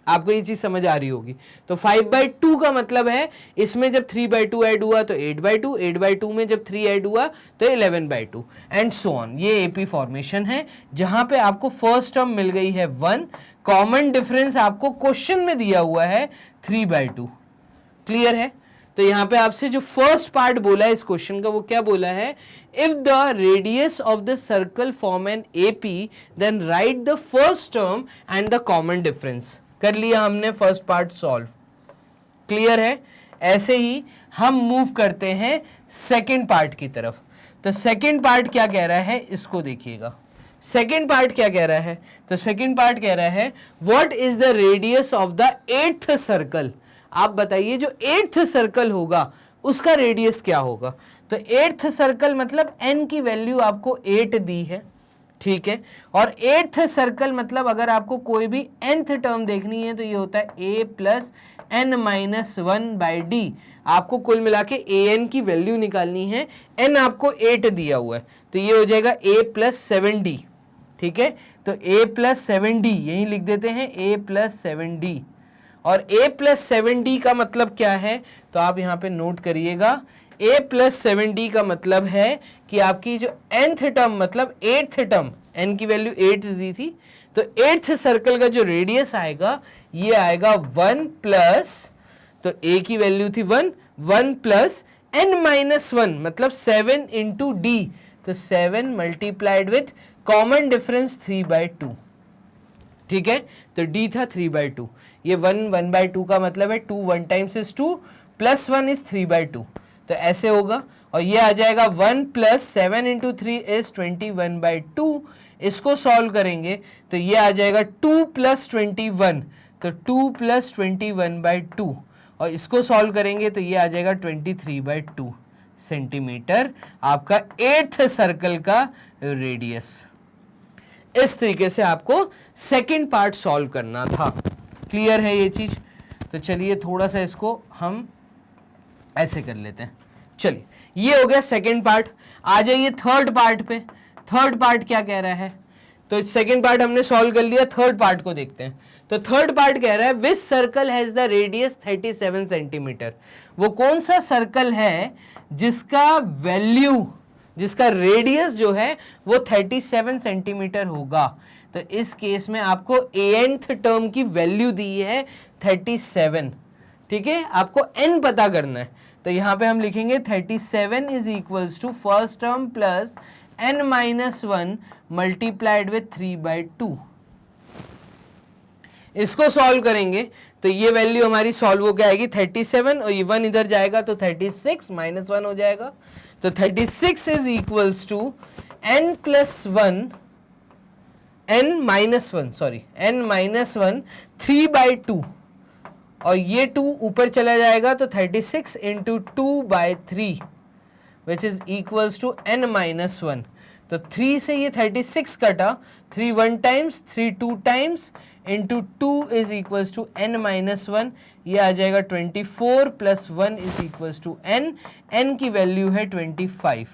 आपको ये चीज समझ आ रही होगी। तो 5/2 का मतलब है इसमें जब 3/2 ऐड हुआ तो 8/2, 8/2 में जब 3 ऐड हुआ तो 11/2 एंड सो ऑन। ये एपी फॉर्मेशन है जहां पे आपको फर्स्ट टर्म मिल गई है 1, कॉमन डिफरेंस आपको क्वेश्चन में दिया हुआ है 3/2। क्लियर है, तो यहां पे आपसे जो फर्स्ट पार्ट बोला है इस क्वेश्चन का वो क्या बोला है, if the radius of the circle form an AP then write the first term and the common difference. कर लिया हमने फर्स्ट पार्ट सॉल्व। क्लियर है, ऐसे ही हम मूव करते हैं सेकेंड पार्ट की तरफ। तो सेकेंड पार्ट क्या कह रहा है, इसको देखिएगा। सेकेंड पार्ट क्या कह रहा है, तो सेकेंड पार्ट कह रहा है what is the radius of the 8th circle. आप बताइए जो 8th सर्कल होगा उसका रेडियस क्या होगा। तो 8th सर्कल मतलब n की वैल्यू आपको 8 दी है, ठीक है, और 8th सर्कल मतलब अगर आपको कोई भी nth टर्म देखनी है तो ये होता है a + n - 1/d। आपको कुल मिला के an की वैल्यू निकालनी है, n आपको 8 दिया हुआ है तो ये हो जाएगा a + 7d। ठीक है, तो a + 7d यही लिख देते हैं, a + 7d। और a + 7d का मतलब क्या है, तो आप यहाँ पे नोट करिएगा, a + 7d का मतलब है कि आपकी जो nth टर्म मतलब 8th टर्म, n की वैल्यू 8 दी थी, तो 8th सर्कल का जो रेडियस आएगा ये आएगा 1 प्लस, तो a की वैल्यू थी 1, 1 + n - 1 मतलब 7 × d, तो 7 मल्टीप्लाइड विथ कॉमन डिफरेंस 3/2। ठीक है, तो d था 3/2, ये 1 1/2 का मतलब है 2 1 टाइम्स इज 2 + 1 इज 3/2, तो ऐसे होगा। और ये आ जाएगा 1 + 7 × 3 इज 21/2। इसको सॉल्व करेंगे तो ये आ जाएगा 2 + 21, तो 2 + 21/2, और इसको सॉल्व करेंगे तो ये आ जाएगा 23/2 सेंटीमीटर आपका 8th सर्कल का रेडियस। इस तरीके से आपको सेकंड पार्ट सॉल्व करना था। क्लियर है ये चीज, तो चलिए थोड़ा सा इसको हम ऐसे कर लेते हैं। चलिए ये हो गया सेकंड पार्ट। आ जाइए थर्ड पार्ट पे। थर्ड पार्ट क्या कह रहा है, तो सेकंड पार्ट हमने सॉल्व कर लिया, थर्ड पार्ट को देखते हैं। तो थर्ड पार्ट कह रहा है which circle has the radius 37 centimeter. वो कौन सा सर्कल है जिसका वैल्यू, जिसका रेडियस जो है वो 37 सेंटीमीटर होगा। तो इस केस में आपको nth टर्म की वैल्यू दी है 37। ठीक है, आपको n पता करना है, तो यहां पे हम लिखेंगे 37 is equals to first term plus n minus 1 multiplied with 3/2। इसको सॉल्व करेंगे तो ये वैल्यू हमारी सॉल्व हो के आएगी 37 और ये 1 इधर जाएगा तो 36 माइनस 1 हो जाएगा। तो 36 is equals to n plus 1 n minus 1 3/2 और ये 2 ऊपर चला जाएगा तो 36 into 2/3 which is equals to n minus 1। तो 3 से ये 36 कटा, 3 1 times, 3 2 times into 2 is equals to n minus 1। ये आ जाएगा 24 plus 1 is equals to n। n की वैल्यू है 25।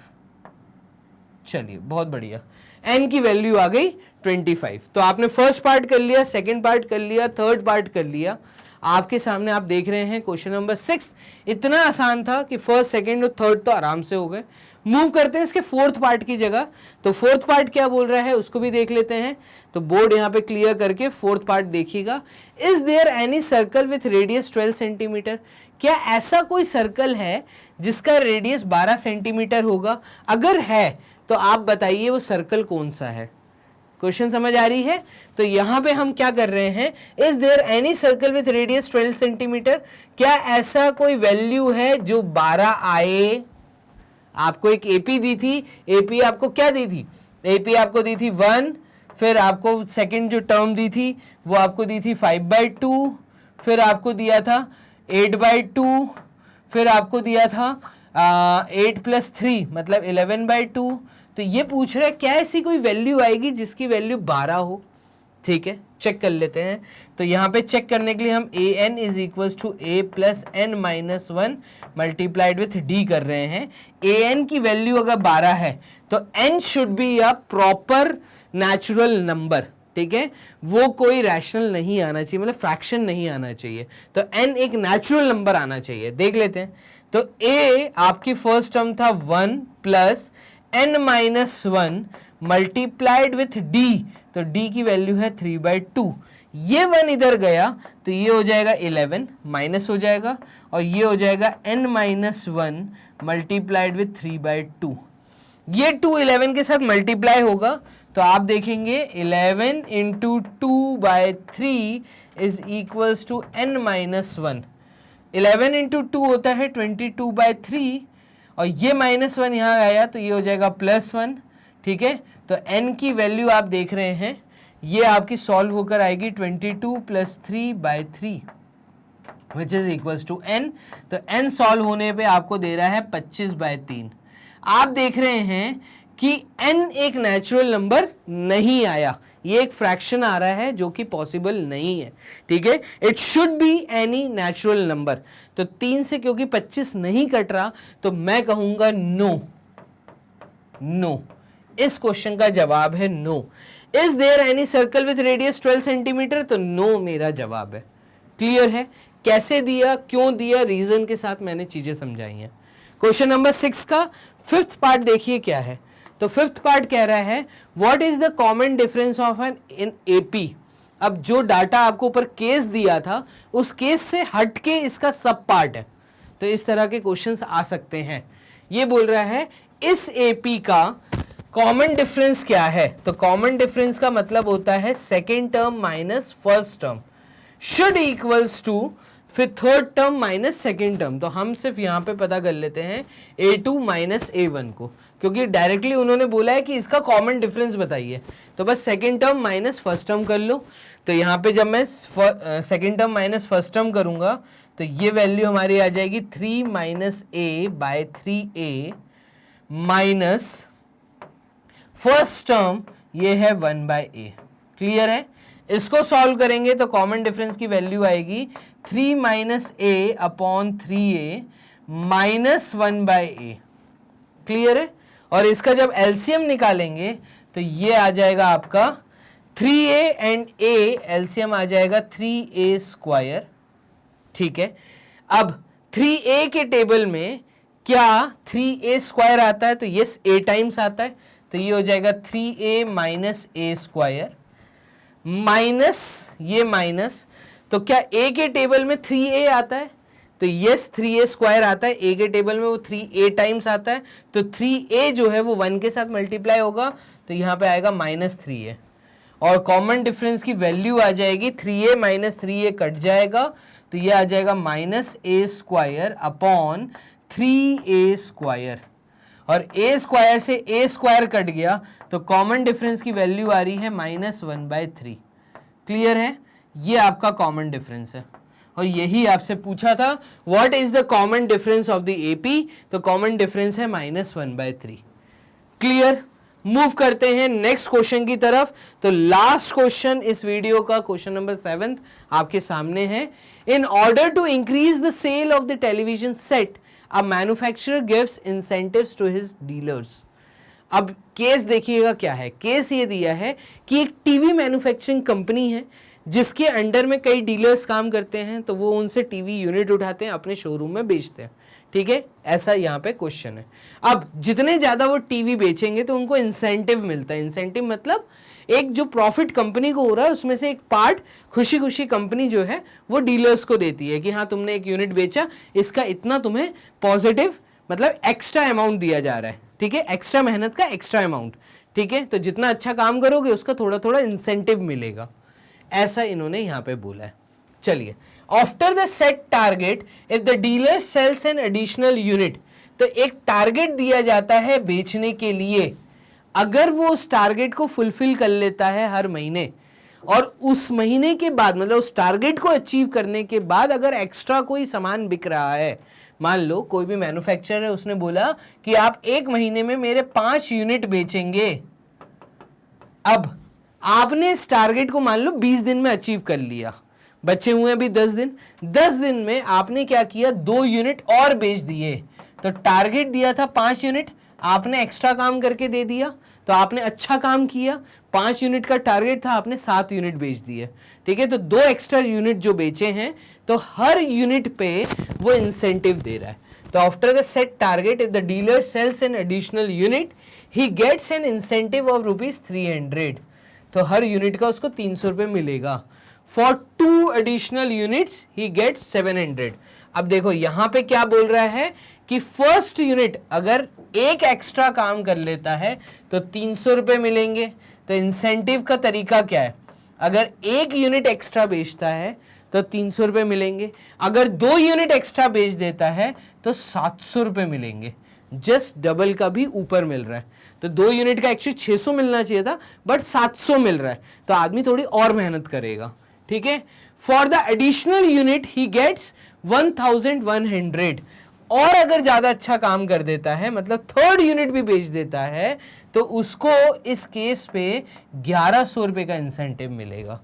चलिए बहुत बढ़िया, n की वैल्यू आ गई 25। तो आपने फर्स्ट पार्ट कर लिया, सेकंड पार्ट कर लिया, थर्ड पार्ट कर लिया। आपके सामने आप देख रहे हैं क्वेश्चन नंबर 6 इतना आसान था कि फर्स्ट सेकंड और थर्ड तो आराम से हो गए। मूव करते हैं इसके फोर्थ पार्ट की जगह। तो फोर्थ पार्ट क्या बोल रहा है उसको भी देख लेते हैं। तो बोर्ड यहाँ पे क्लियर करके फोर्थ पार्ट देखिएगा। Is there any circle with radius 12 centimetre? क्या ऐसा कोई सर्कल है जिसका रेडियस 12 सेंटीमीटर होगा? अगर है तो आप बताइए वो सर्कल कौन सा है। क्वेश्चन समझ आ रही है? तो यहां पे हम क्या कर रहे हैं, is there any circle with radius 12 centimetre? क्या ऐसा कोई वैल्यू है जो 12 आए? आपको एक एपी दी थी, एपी आपको क्या दी थी? एपी आपको दी थी 1, फिर आपको सेकंड जो टर्म दी थी वो आपको दी थी 5/2, फिर आपको दिया था 8/2, फिर आपको दिया था 8 + 3 मतलब 11/2। तो ये पूछ रहा है क्या ऐसी कोई वैल्यू आएगी जिसकी वैल्यू 12 हो? ठीक है, चेक कर लेते हैं। तो यहाँ पे चेक करने के लिए हम an is equals to a plus n minus 1 multiplied with d कर रहे हैं। an की वैल्यू अगर 12 है तो n should be a proper natural number. ठीक है, वो कोई रैशनल नहीं आना चाहिए, मतलब फ्रैक्शन नहीं आना चाहिए। तो n एक नेचुरल नंबर आना चाहिए। देख लेते हैं। तो a आपकी फर्स्ट टर्म था 1 plus n minus 1 multiplied with d। तो d की वैल्यू है 3/2। ये 1 इधर गया तो ये हो जाएगा 11 माइनस हो जाएगा और ये हो जाएगा n माइनस 1 मल्टीप्लाइड विथ 3/2। ये 2 11 के साथ मल्टीप्लाई होगा तो आप देखेंगे 11 into 2/3 is equals to n minus 1। 11 into 2 होता है 22/3 और ये -1 यहाँ आया तो ये हो जाएगा +1। ठीक है, तो n की वैल्यू आप देख रहे हैं ये आपकी सॉल्व होकर आएगी 22 + 3/3 which is equals to n। तो n सॉल्व होने पे आपको दे रहा है 25/3। आप देख रहे हैं कि n एक नेचुरल नंबर नहीं आया, ये एक फ्रैक्शन आ रहा है जो कि पॉसिबल नहीं है। ठीक है, it should be any natural number. तो 3 से क्योंकि 25 नहीं कट रहा तो मैं कहूंगा नो। नो, इस क्वेश्चन का जवाब है no. Is there any circle with radius 12 centimetre? तो नो मेरा जवाब है। क्लियर है? कैसे दिया, क्यों दिया, रीजन के साथ मैंने चीजें समझाई हैं। क्वेश्चन नंबर 6 का फिफ्थ पार्ट देखिए क्या है। तो फिफ्थ पार्ट कह रहा है what is the common difference of an in AP. अब जो डाटा आपको ऊपर केस दिया था उस केस से हट के इसका सब पार्ट है, तो इस तरह के क्वेश्चंस आ सकते हैं। ये बोल रहा है इस एपी का कॉमन डिफरेंस क्या है। तो कॉमन डिफरेंस का मतलब होता है second term minus first term should equals to फिर third term minus second term. तो हम सिर्फ यहाँ पे पता कर लेते हैं a2 माइनस a1 को, क्योंकि डायरेक्टली उन्होंने बोला है कि इसका कॉमन डिफरेंस बताइए। तो बस second term minus first term कर लो। तो यहाँ पे जब मैं second term minus first term करूंगा तो ये वैल्यू हमारी आ जाएगी 3 - a/3a माइनस फर्स्ट टर्म ये है 1/a। क्लियर है? इसको सॉल्व करेंगे तो कॉमन डिफरेंस की वैल्यू आएगी 3 - a/3a माइनस 1/a। क्लियर है? और इसका जब एलसीएम निकालेंगे तो ये आ जाएगा आपका 3a एंड a एलसीएम आ जाएगा 3a²। ठीक है, अब 3a के टेबल में क्या 3a² आता है? तो यस, a टाइम्स आता है। तो ये हो जाएगा 3a माइनस a² माइनस ये माइनस। तो क्या a के टेबल में 3a आता है? तो यस 3a स्क्वायर आता है, ए के टेबल में वो 3a टाइम्स आता है, तो 3a जो है वो 1 के साथ मल्टीप्लाई होगा, तो यहाँ पे आएगा -3a, और कॉमन डिफरेंस की वैल्यू आ जाएगी 3a माइनस 3a कट जाएगा, तो ये आ जाएगा -a square upon 3a square, और a स्क्वायर से a स्क्वायर कट गया, तो कॉमन डिफरेंस की वैल्यू आ रही है -1/3। क्लियर है? ये आपका कॉमन डिफरेंस है, और यही आपसे पूछा था what is the common difference of the AP, तो कॉमन डिफरेंस है -1/3। क्लियर? मूव करते हैं नेक्स्ट क्वेश्चन की तरफ। तो लास्ट क्वेश्चन इस वीडियो का, क्वेश्चन नंबर 7 आपके सामने है। In order to increase the sale of the television set, a manufacturer gives incentives to his dealers. अब केस देखिएगा क्या है। केस ये दिया है कि एक टीवी मैन्युफैक्चरिंग कंपनी है जिसके अंडर में कई डीलर्स काम करते हैं, तो वो उनसे टीवी यूनिट उठाते हैं, अपने शोरूम में बेचते हैं। ठीक है, ऐसा यहाँ पे क्वेश्चन है। अब जितने ज्यादा वो टीवी बेचेंगे तो उनको इंसेंटिव मिलता है। इंसेंटिव मतलब एक जो प्रॉफिट कंपनी को हो रहा है उसमें से एक पार्ट खुशी खुशी कंपनी जो है वो डीलर्स को देती है कि हाँ तुमने एक यूनिट बेचा, इसका इतना तुम्हें पॉजिटिव मतलब एक्स्ट्रा अमाउंट दिया जा रहा है। ठीक है, एक्स्ट्रा मेहनत का एक्स्ट्रा अमाउंट। ठीक है, तो जितना अच्छा काम करोगे उसका थोड़ा थोड़ा इंसेंटिव मिलेगा, ऐसा इन्होंने यहाँ पे बोला है। चलिए, after the set target if the dealer sales an additional unit, तो एक टारगेट दिया जाता है बेचने के लिए। अगर वो उस टारगेट को फुलफिल कर लेता है हर महीने, और उस महीने के बाद मतलब उस टारगेट को अचीव करने के बाद अगर एक्स्ट्रा कोई सामान बिक रहा है, मान लो कोई भी मैन्युफैक्चरर है, उसने बोला कि आप एक महीने में मेरे 5 यूनिट बेचेंगे। अब आपने इस टारगेट को मान लो 20 दिन में अचीव कर लिया, बचे हुए अभी 10 दिन। 10 दिन में आपने क्या किया, 2 यूनिट और बेच दिए। तो टारगेट दिया था 5 यूनिट, आपने एक्स्ट्रा काम करके दे दिया, तो आपने अच्छा काम किया। 5 यूनिट का टारगेट था, आपने 7 यूनिट बेच दिए। ठीक है, तो 2 एक्स्ट्रा यूनिट जो बेचे हैं, तो हर यूनिट पे वो इंसेंटिव दे रहा है। तो after the set target if the dealer sales an additional unit he gets an incentive of ₹300। तो हर यूनिट का उसको 300 रुपये मिलेगा। For 2 additional units he gets 700। अब देखो यहाँ पे क्या बोल रहा है कि फर्स्ट यूनिट अगर एक एक्स्ट्रा काम कर लेता है तो 300 रुपये मिलेंगे। तो इंसेंटिव का तरीका क्या है, अगर एक यूनिट एक्स्ट्रा बेचता है तो 300 रुपये मिलेंगे, अगर 2 यूनिट एक्स्ट्रा बेच देता है तो 700 रुपये मिलेंगे। जस्ट डबल का भी ऊपर मिल रहा है। तो 2 यूनिट का एक्चुअली 600 मिलना चाहिए था, बट 700 मिल रहा है, तो आदमी थोड़ी और मेहनत करेगा। ठीक है, for the additional unit he gets 1100। और अगर ज्यादा अच्छा काम कर देता है, मतलब थर्ड यूनिट भी बेच देता है, तो उसको इस केस पे 1100 रुपए का इंसेंटिव मिलेगा।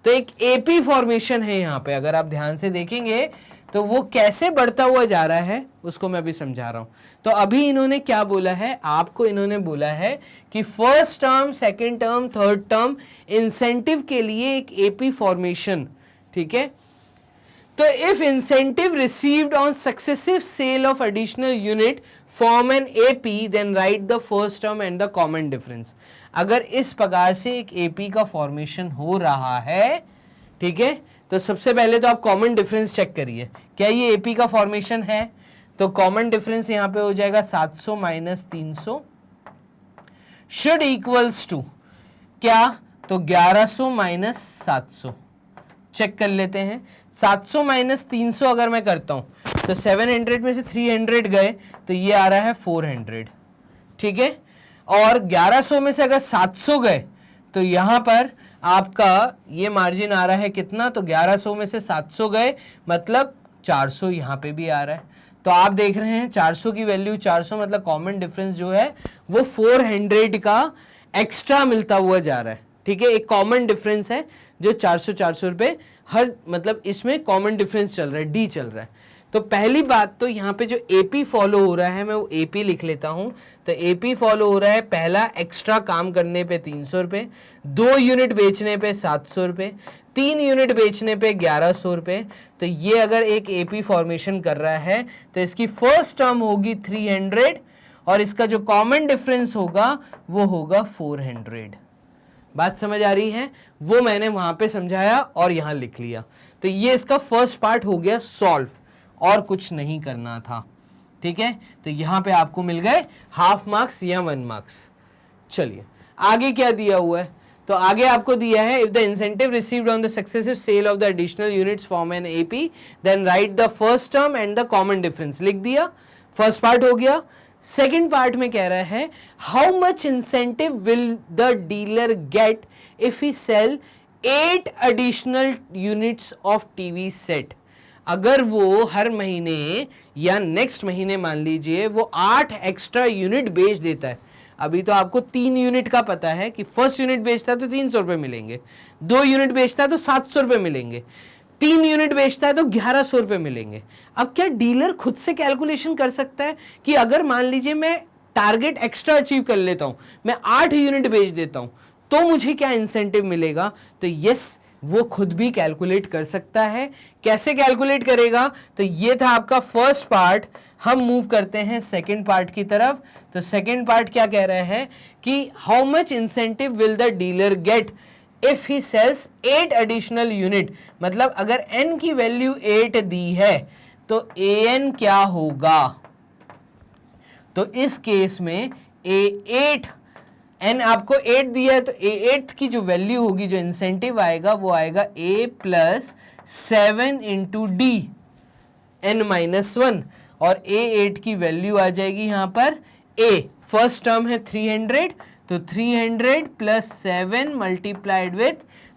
तो एक एपी फॉर्मेशन है यहाँ पे, अगर आप ध्यान से देखेंगे तो वो कैसे बढ़ता हुआ जा रहा है उसको मैं अभी समझा रहा हूं। तो अभी इन्होंने क्या बोला है, आपको इन्होंने बोला है कि first term, second term, third term incentive के लिए एक एपी फॉर्मेशन। ठीक है, तो if incentive received on successive sale of additional unit form an AP then write the first term and the common difference. अगर इस प्रकार से एक एपी का फॉर्मेशन हो रहा है, ठीक है, तो सबसे पहले तो आप कॉमन डिफरेंस चेक करिए, क्या ये एपी का फॉर्मेशन है। तो कॉमन डिफरेंस यहां पे हो जाएगा 700 माइनस 300 शुड इक्वल्स टू क्या, तो 1100 माइनस 700। चेक कर लेते हैं, 700 माइनस 300 अगर मैं करता हूं तो 700 में से 300 गए तो ये आ रहा है 400। ठीक है, और 1100 में से अगर 700 गए तो यहां पर आपका ये मार्जिन आ रहा है कितना, तो 1100 में से 700 गए मतलब 400 यहाँ पे भी आ रहा है। तो आप देख रहे हैं 400 की वैल्यू 400, मतलब कॉमन डिफरेंस जो है वो 400 का एक्स्ट्रा मिलता हुआ जा रहा है। ठीक है, एक कॉमन डिफरेंस है जो 400 रुपए हर, मतलब इसमें कॉमन डिफरेंस चल रहा है, डी चल रहा है। तो पहली बात तो यहाँ पे जो एपी फॉलो हो रहा है, मैं वो एपी लिख लेता हूं। तो एपी फॉलो हो रहा है, पहला एक्स्ट्रा काम करने पे 300 रुपये, 2 यूनिट बेचने पे 700 रुपये, 3 यूनिट बेचने पे 1100 रुपये। तो ये अगर एक एपी फॉर्मेशन कर रहा है तो इसकी फर्स्ट टर्म होगी 300 और इसका जो कॉमन डिफरेंस होगा वो होगा 400। बात समझ आ रही है, वो मैंने वहां पे समझाया और यहां लिख लिया। तो ये इसका फर्स्ट पार्ट हो गया सॉल्व। और कुछ नहीं करना था। ठीक है, तो यहां पे आपको मिल गए हाफ मार्क्स या 1 मार्क्स। चलिए आगे क्या दिया हुआ है, तो आगे आपको दिया है if the incentive received on the successive sale of the additional units form an AP then write the first term and the common difference. लिख दिया, फर्स्ट पार्ट हो गया। सेकेंड पार्ट में कह रहा है how much incentive will the dealer get if he sell 8 additional units of TV set. अगर वो हर महीने या नेक्स्ट महीने मान लीजिए वो 8 एक्स्ट्रा यूनिट बेच देता है। अभी तो आपको 3 यूनिट का पता है कि फर्स्ट यूनिट बेचता है तो 300 रुपये मिलेंगे, 2 यूनिट बेचता है तो 700 रुपये मिलेंगे, 3 यूनिट बेचता है तो 1100 रुपये मिलेंगे। अब क्या डीलर खुद से कैलकुलेशन कर सकता है कि अगर मान लीजिए मैं टारगेट एक्स्ट्रा अचीव कर लेता हूं, मैं 8 यूनिट बेच देता हूं तो मुझे क्या इंसेंटिव मिलेगा? तो यस, वो खुद भी कैलकुलेट कर सकता है। कैसे कैलकुलेट करेगा? तो ये था आपका फर्स्ट पार्ट। हम मूव करते हैं सेकंड पार्ट की तरफ। तो सेकंड पार्ट क्या कह रहा है कि how much incentive will the dealer get if he sales 8 additional unit. मतलब अगर n की वैल्यू 8 दी है तो an क्या होगा? तो इस केस में A8 n आपको 8 दिया है तो A8 की जो वैल्यू होगी, जो इंसेंटिव आएगा वो आएगा A plus 7 into D n-1 और A8 की वैल्यू आ जाएगी यहां पर A। फर्स्ट टर्म है 300 तो 300 plus 7 multiplied with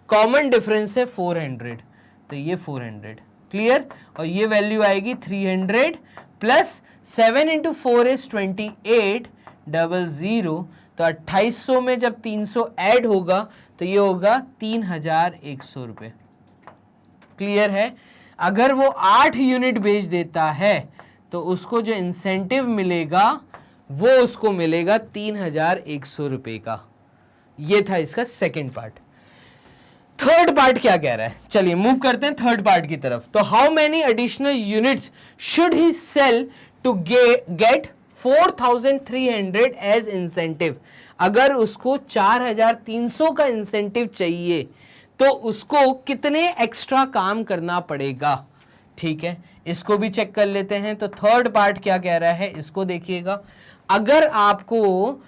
common difference है 400 तो ये 400। क्लियर? और ये वैल्यू आएगी 300 प्लस 7 इंटू 4 इज 2800। तो 2800 में जब 300 ऐड होगा तो ये होगा 3100 रुपये। क्लियर है? अगर वो 8 यूनिट बेच देता है तो उसको जो इंसेंटिव मिलेगा वो उसको मिलेगा 3100 रुपये का। ये था इसका सेकंड पार्ट। थर्ड पार्ट क्या कह रहा है? चलिए मूव करते हैं थर्ड पार्ट की तरफ। तो how many additional units should he sell to get 4300 as incentive. अगर उसको 4300 का इंसेंटिव चाहिए तो उसको कितने एक्स्ट्रा काम करना पड़ेगा? ठीक है, इसको भी चेक कर लेते हैं। तो थर्ड पार्ट क्या कह रहा है, इसको देखिएगा। अगर आपको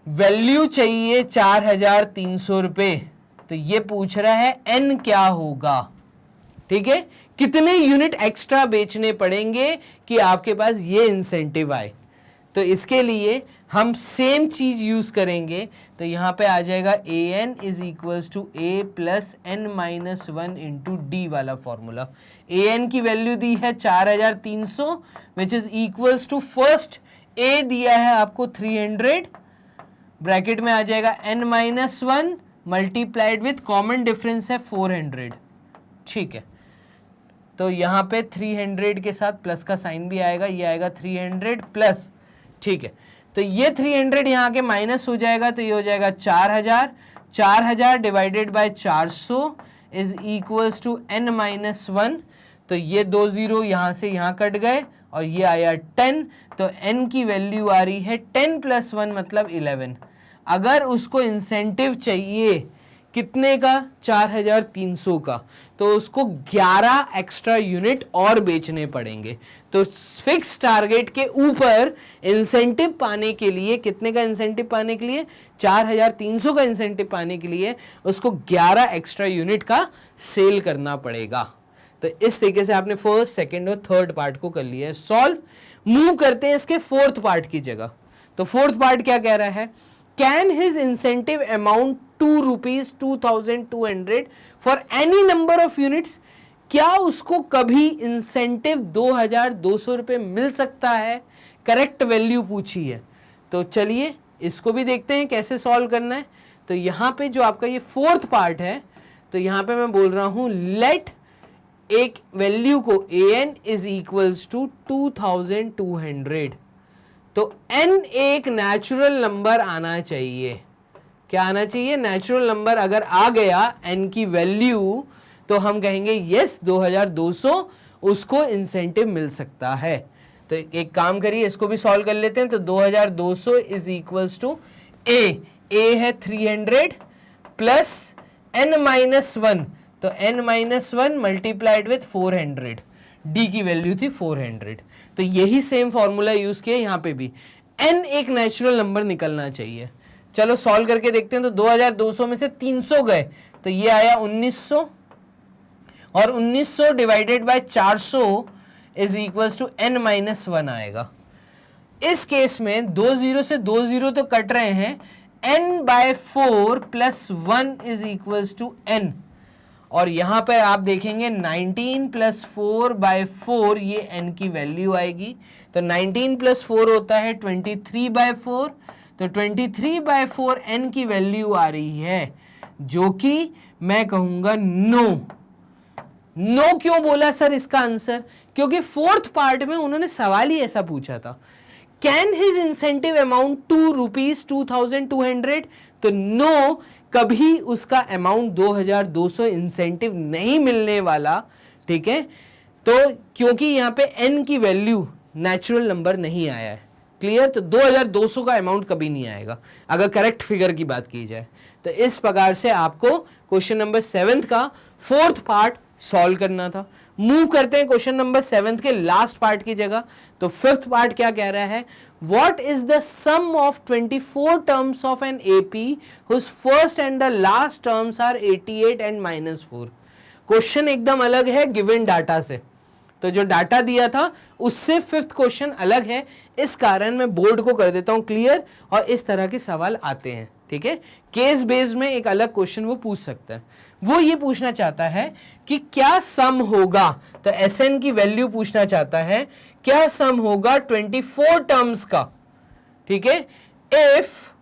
वैल्यू चाहिए 4300 रुपए तो ये पूछ रहा है n क्या होगा। ठीक है, कितने यूनिट एक्स्ट्रा बेचने पड़ेंगे कि आपके पास ये इंसेंटिव आए। तो इसके लिए हम सेम चीज यूज करेंगे। तो यहां पे आ जाएगा an is equals to a plus n-1 into d वाला फॉर्मूला। an की वैल्यू दी है 4300 which is equals to first a दिया है आपको 300, ब्रैकेट में आ जाएगा n-1 multiplied with common difference है 400। ठीक है, तो यहाँ पे 300 के साथ प्लस का साइन भी आएगा, ये आएगा 300 प्लस। ठीक है, तो ये 300 यहाँ के माइनस हो जाएगा तो ये हो जाएगा 4000 divided by 400 is equals to n-1। तो ये 2 0 यहाँ से यहाँ कट गए और ये आया 10। तो n की वैल्यू आ रही है 10 प्लस 1 मतलब 11। अगर उसको इंसेंटिव चाहिए कितने का? 4300 का, तो उसको 11 एक्स्ट्रा यूनिट और बेचने पड़ेंगे। तो फिक्स टारगेट के ऊपर इंसेंटिव पाने के लिए, कितने का इंसेंटिव पाने के लिए? 4300 का इंसेंटिव पाने के लिए उसको 11 एक्स्ट्रा यूनिट का सेल करना पड़ेगा। तो इस तरीके से आपने फर्स्ट, सेकंड और थर्ड पार्ट को कर लिया है सॉल्व। मूव करते हैं इसके फोर्थ पार्ट की जगह। तो फोर्थ पार्ट क्या कह रहा है? Can his incentive amount ₹2,200 for any number of units. क्या उसको कभी इंसेंटिव 2200 रुपये मिल सकता है? करेक्ट वैल्यू पूछी है। तो चलिए इसको भी देखते हैं कैसे सॉल्व करना है। तो यहाँ पे जो आपका ये फोर्थ पार्ट है, तो यहाँ पे मैं बोल रहा हूँ लेट एक वैल्यू को an इज इक्वल्स टू 2200। तो n एक नेचुरल नंबर आना चाहिए। क्या आना चाहिए? नेचुरल नंबर अगर आ गया n की वैल्यू तो हम कहेंगे यस 2200 उसको इंसेंटिव मिल सकता है। तो एक काम करिए, इसको भी सॉल्व कर लेते हैं। तो 2200 इज इक्वल्स टू a है 300 प्लस n-1, तो n-1 मल्टीप्लाइड विथ 400 डी की वैल्यू थी 400। तो यही सेम फॉर्मूला यूज किया यहाँ पे भी, n एक नेचुरल नंबर निकलना चाहिए। चलो सॉल्व करके देखते हैं। तो 2200 में से 300 गए तो ये आया 1900, और 1900 divided by 400 is equals to n-1 आएगा। इस केस में 20 से 20 तो कट रहे हैं, n/4 plus 1 is equals to n, और यहां पर आप देखेंगे 19 प्लस 4/4 ये n की वैल्यू आएगी। तो 19 प्लस 4 होता है 23/4, तो 23/4 n की वैल्यू आ रही है, जो कि मैं कहूंगा नो। नो क्यों बोला सर इसका आंसर? क्योंकि फोर्थ पार्ट में उन्होंने सवाल ही ऐसा पूछा था, can his incentive amount to rupees 2200? तो नो, कभी उसका अमाउंट 2200 इंसेंटिव नहीं मिलने वाला, ठीक है। तो क्योंकि यहाँ पे n की वैल्यू नेचुरल नंबर नहीं आया है, क्लियर। तो 2200 का अमाउंट कभी नहीं आएगा अगर करेक्ट फिगर की बात की जाए। तो इस प्रकार से आपको क्वेश्चन नंबर 7 का फोर्थ पार्ट सॉल्व करना था। मूव करते हैं क्वेश्चन नंबर 7 के लास्ट पार्ट की जगह। तो फिफ्थ पार्ट क्या कह रहा है, what is the sum of 24 terms of an AP whose first and the last terms are 88 and -4। Question एकदम अलग है गिवन डाटा से, तो जो डाटा दिया था उससे फिफ्थ क्वेश्चन अलग है, इस कारण मैं बोर्ड को कर देता हूं क्लियर, और इस तरह के सवाल आते हैं, ठीक है। केस बेस्ड में एक अलग क्वेश्चन वो पूछ सकता है। वो ये पूछना चाहता है कि क्या सम होगा, तो Sn की वैल्यू पूछना चाहता है, क्या सम होगा 24 टर्म्स का, ठीक है। इफ,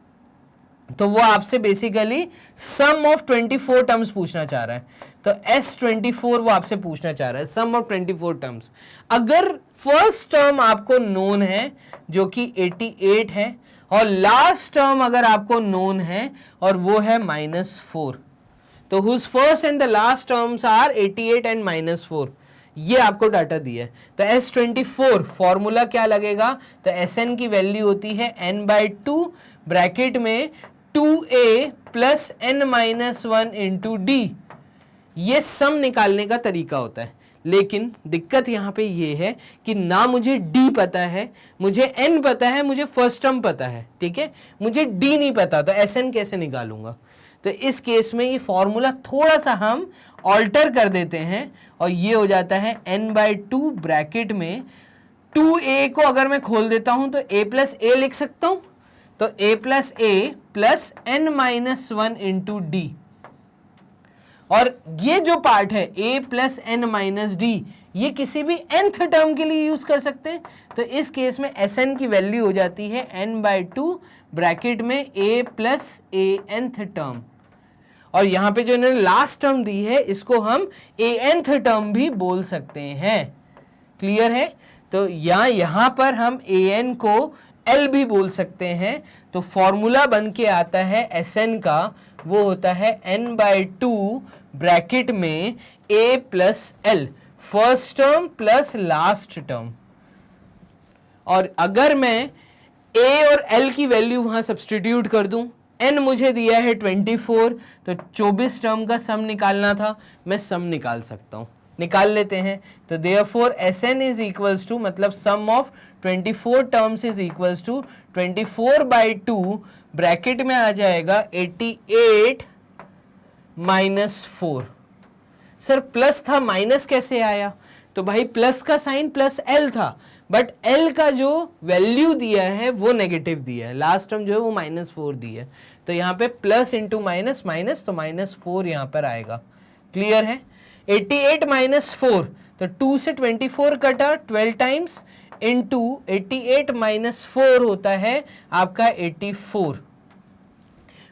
तो वो आपसे बेसिकली सम ऑफ 24 टर्म्स पूछना चाह रहा है। तो S24 वो आपसे पूछना चाह रहा है, सम ऑफ 24 टर्म्स। अगर फर्स्ट टर्म आपको नोन है जो कि 88 है, और लास्ट टर्म अगर आपको नोन है और वो है -4, तो whose first and the last terms are 88 and -4, ये आपको डाटा दिया है। तो S24 फॉर्मूला क्या लगेगा, तो Sn की वैल्यू होती है n/2 ब्रैकेट में 2a plus n-1 into d। ये सम निकालने का तरीका होता है, लेकिन दिक्कत यहां पे ये है कि ना मुझे d पता है, मुझे n पता है, मुझे फर्स्ट टर्म पता है, ठीक है, मुझे d नहीं पता, तो Sn कैसे निकालूंगा। तो इस केस में ये फॉर्मूला थोड़ा सा हम ऑल्टर कर देते हैं, और ये हो जाता है n/2 ब्रैकेट में 2a को अगर मैं खोल देता हूं तो a प्लस a लिख सकता हूं, तो a plus a plus n-1 into d, और ये जो पार्ट है a प्लस n-d, ये किसी भी nth टर्म के लिए यूज कर सकते हैं। तो इस केस में Sn की वैल्यू हो जाती है n/2 ब्रैकेट में a plus a nth term, और यहां पे जो इन्होंने लास्ट टर्म दी है इसको हम anth टर्म भी बोल सकते हैं, क्लियर है। तो यहां पर हम an को l भी बोल सकते हैं। तो फॉर्मूला बन के आता है Sn का, वो होता है n/2 ब्रैकेट में a plus l, first term plus last term. और अगर मैं a और l की वैल्यू वहां सब्सटीट्यूट कर दूं, n मुझे दिया है 24, तो 24 टर्म का सम निकालना था, मैं सम निकाल सकता हूं, निकाल लेते हैं। तो therefore Sn is equals to, मतलब sum of 24 terms is equals to 24/2 bracket में आ जाएगा 88 -4। सर प्लस था, माइनस कैसे आया? तो भाई प्लस का साइन प्लस l था, बट l का जो वैल्यू दिया है वो नेगेटिव दिया है, लास्ट टर्म जो है वो -4 दी है, तो यहाँ पे प्लस इंटू माइनस माइनस, तो -4 यहाँ पर आएगा, क्लियर है। 88 -4, तो 2 से 24 कटा 12 टाइम्स इंटू 88 -4 होता है आपका 84,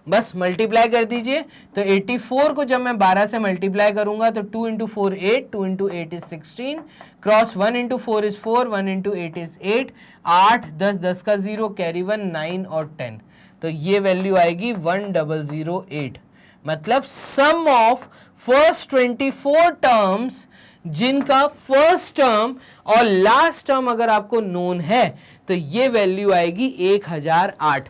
बस मल्टीप्लाई कर दीजिए। तो 84 को जब मैं 12 से मल्टीप्लाई करूंगा तो 2 into 4 8, 2 into 8 is 16, cross 1 into 4 is 4, 1 into 8 is 8, 8 10 10 का 0 कैरी 1 9 और 10, तो ये वैल्यू आएगी 1008। मतलब सम ऑफ फर्स्ट 24 टर्म्स जिनका फर्स्ट टर्म और लास्ट टर्म अगर आपको नोन है तो ये वैल्यू आएगी 1008,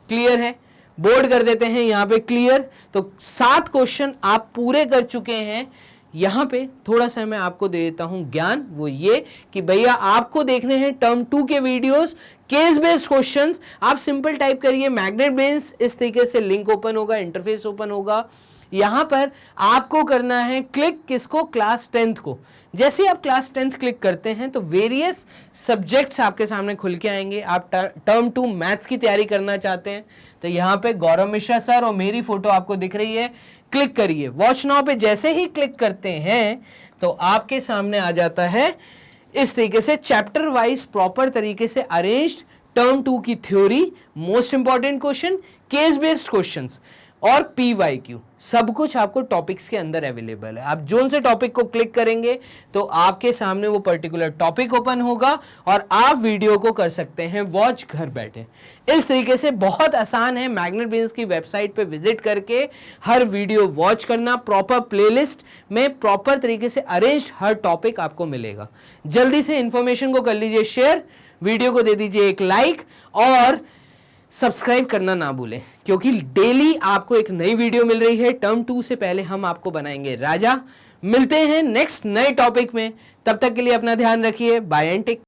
क्लियर है। बोर्ड कर देते हैं यहाँ पे क्लियर। तो 7 क्वेश्चन आप पूरे कर चुके हैं यहाँ पे थोड़ा सा मैं आपको दे देता हूं ज्ञान, वो ये कि भैया आपको देखने हैं टर्म 2 के वीडियोस, केस बेस्ड क्वेश्चंस। आप सिंपल टाइप करिए मैग्नेट ब्रेन्स, इस तरीके से लिंक ओपन होगा, इंटरफेस ओपन होगा। यहां पर आपको करना है क्लिक किसको, क्लास 10th को। जैसे आप क्लास 10th क्लिक करते हैं तो वेरियस सब्जेक्ट्स आपके सामने खुल के आएंगे। आप टर्म 2 मैथ्स की तैयारी करना चाहते हैं तो यहाँ पे गौरव मिश्रा सर और मेरी फोटो आपको दिख रही है, क्लिक करिए। वॉच नाउ पे जैसे ही क्लिक करते हैं तो आपके सामने आ जाता है इस तरीके से चैप्टर वाइज प्रॉपर तरीके से अरेंज्ड टर्म 2 की theory, most important question, case based questions और PYQ, सब कुछ आपको टॉपिक्स के अंदर अवेलेबल है। आप जोन से टॉपिक को क्लिक करेंगे तो आपके सामने वो पर्टिकुलर टॉपिक ओपन होगा और आप वीडियो को कर सकते हैं वॉच घर बैठे। इस तरीके से बहुत आसान है मैग्नेट ब्रेन्स की वेबसाइट पे विजिट करके हर वीडियो वॉच करना। प्रॉपर प्लेलिस्ट में प्रॉपर तरीके से अरेंज्ड हर टॉपिक आपको मिलेगा। जल्दी से इंफॉर्मेशन को कर लीजिए शेयर, वीडियो को दे दीजिए एक लाइक और सब्सक्राइब करना ना भूलें, क्योंकि डेली आपको एक नई वीडियो मिल रही है। टर्म 2 से पहले हम आपको बनाएंगे राजा। मिलते हैं नेक्स्ट नए टॉपिक में, तब तक के लिए अपना ध्यान रखिए। Bye and take.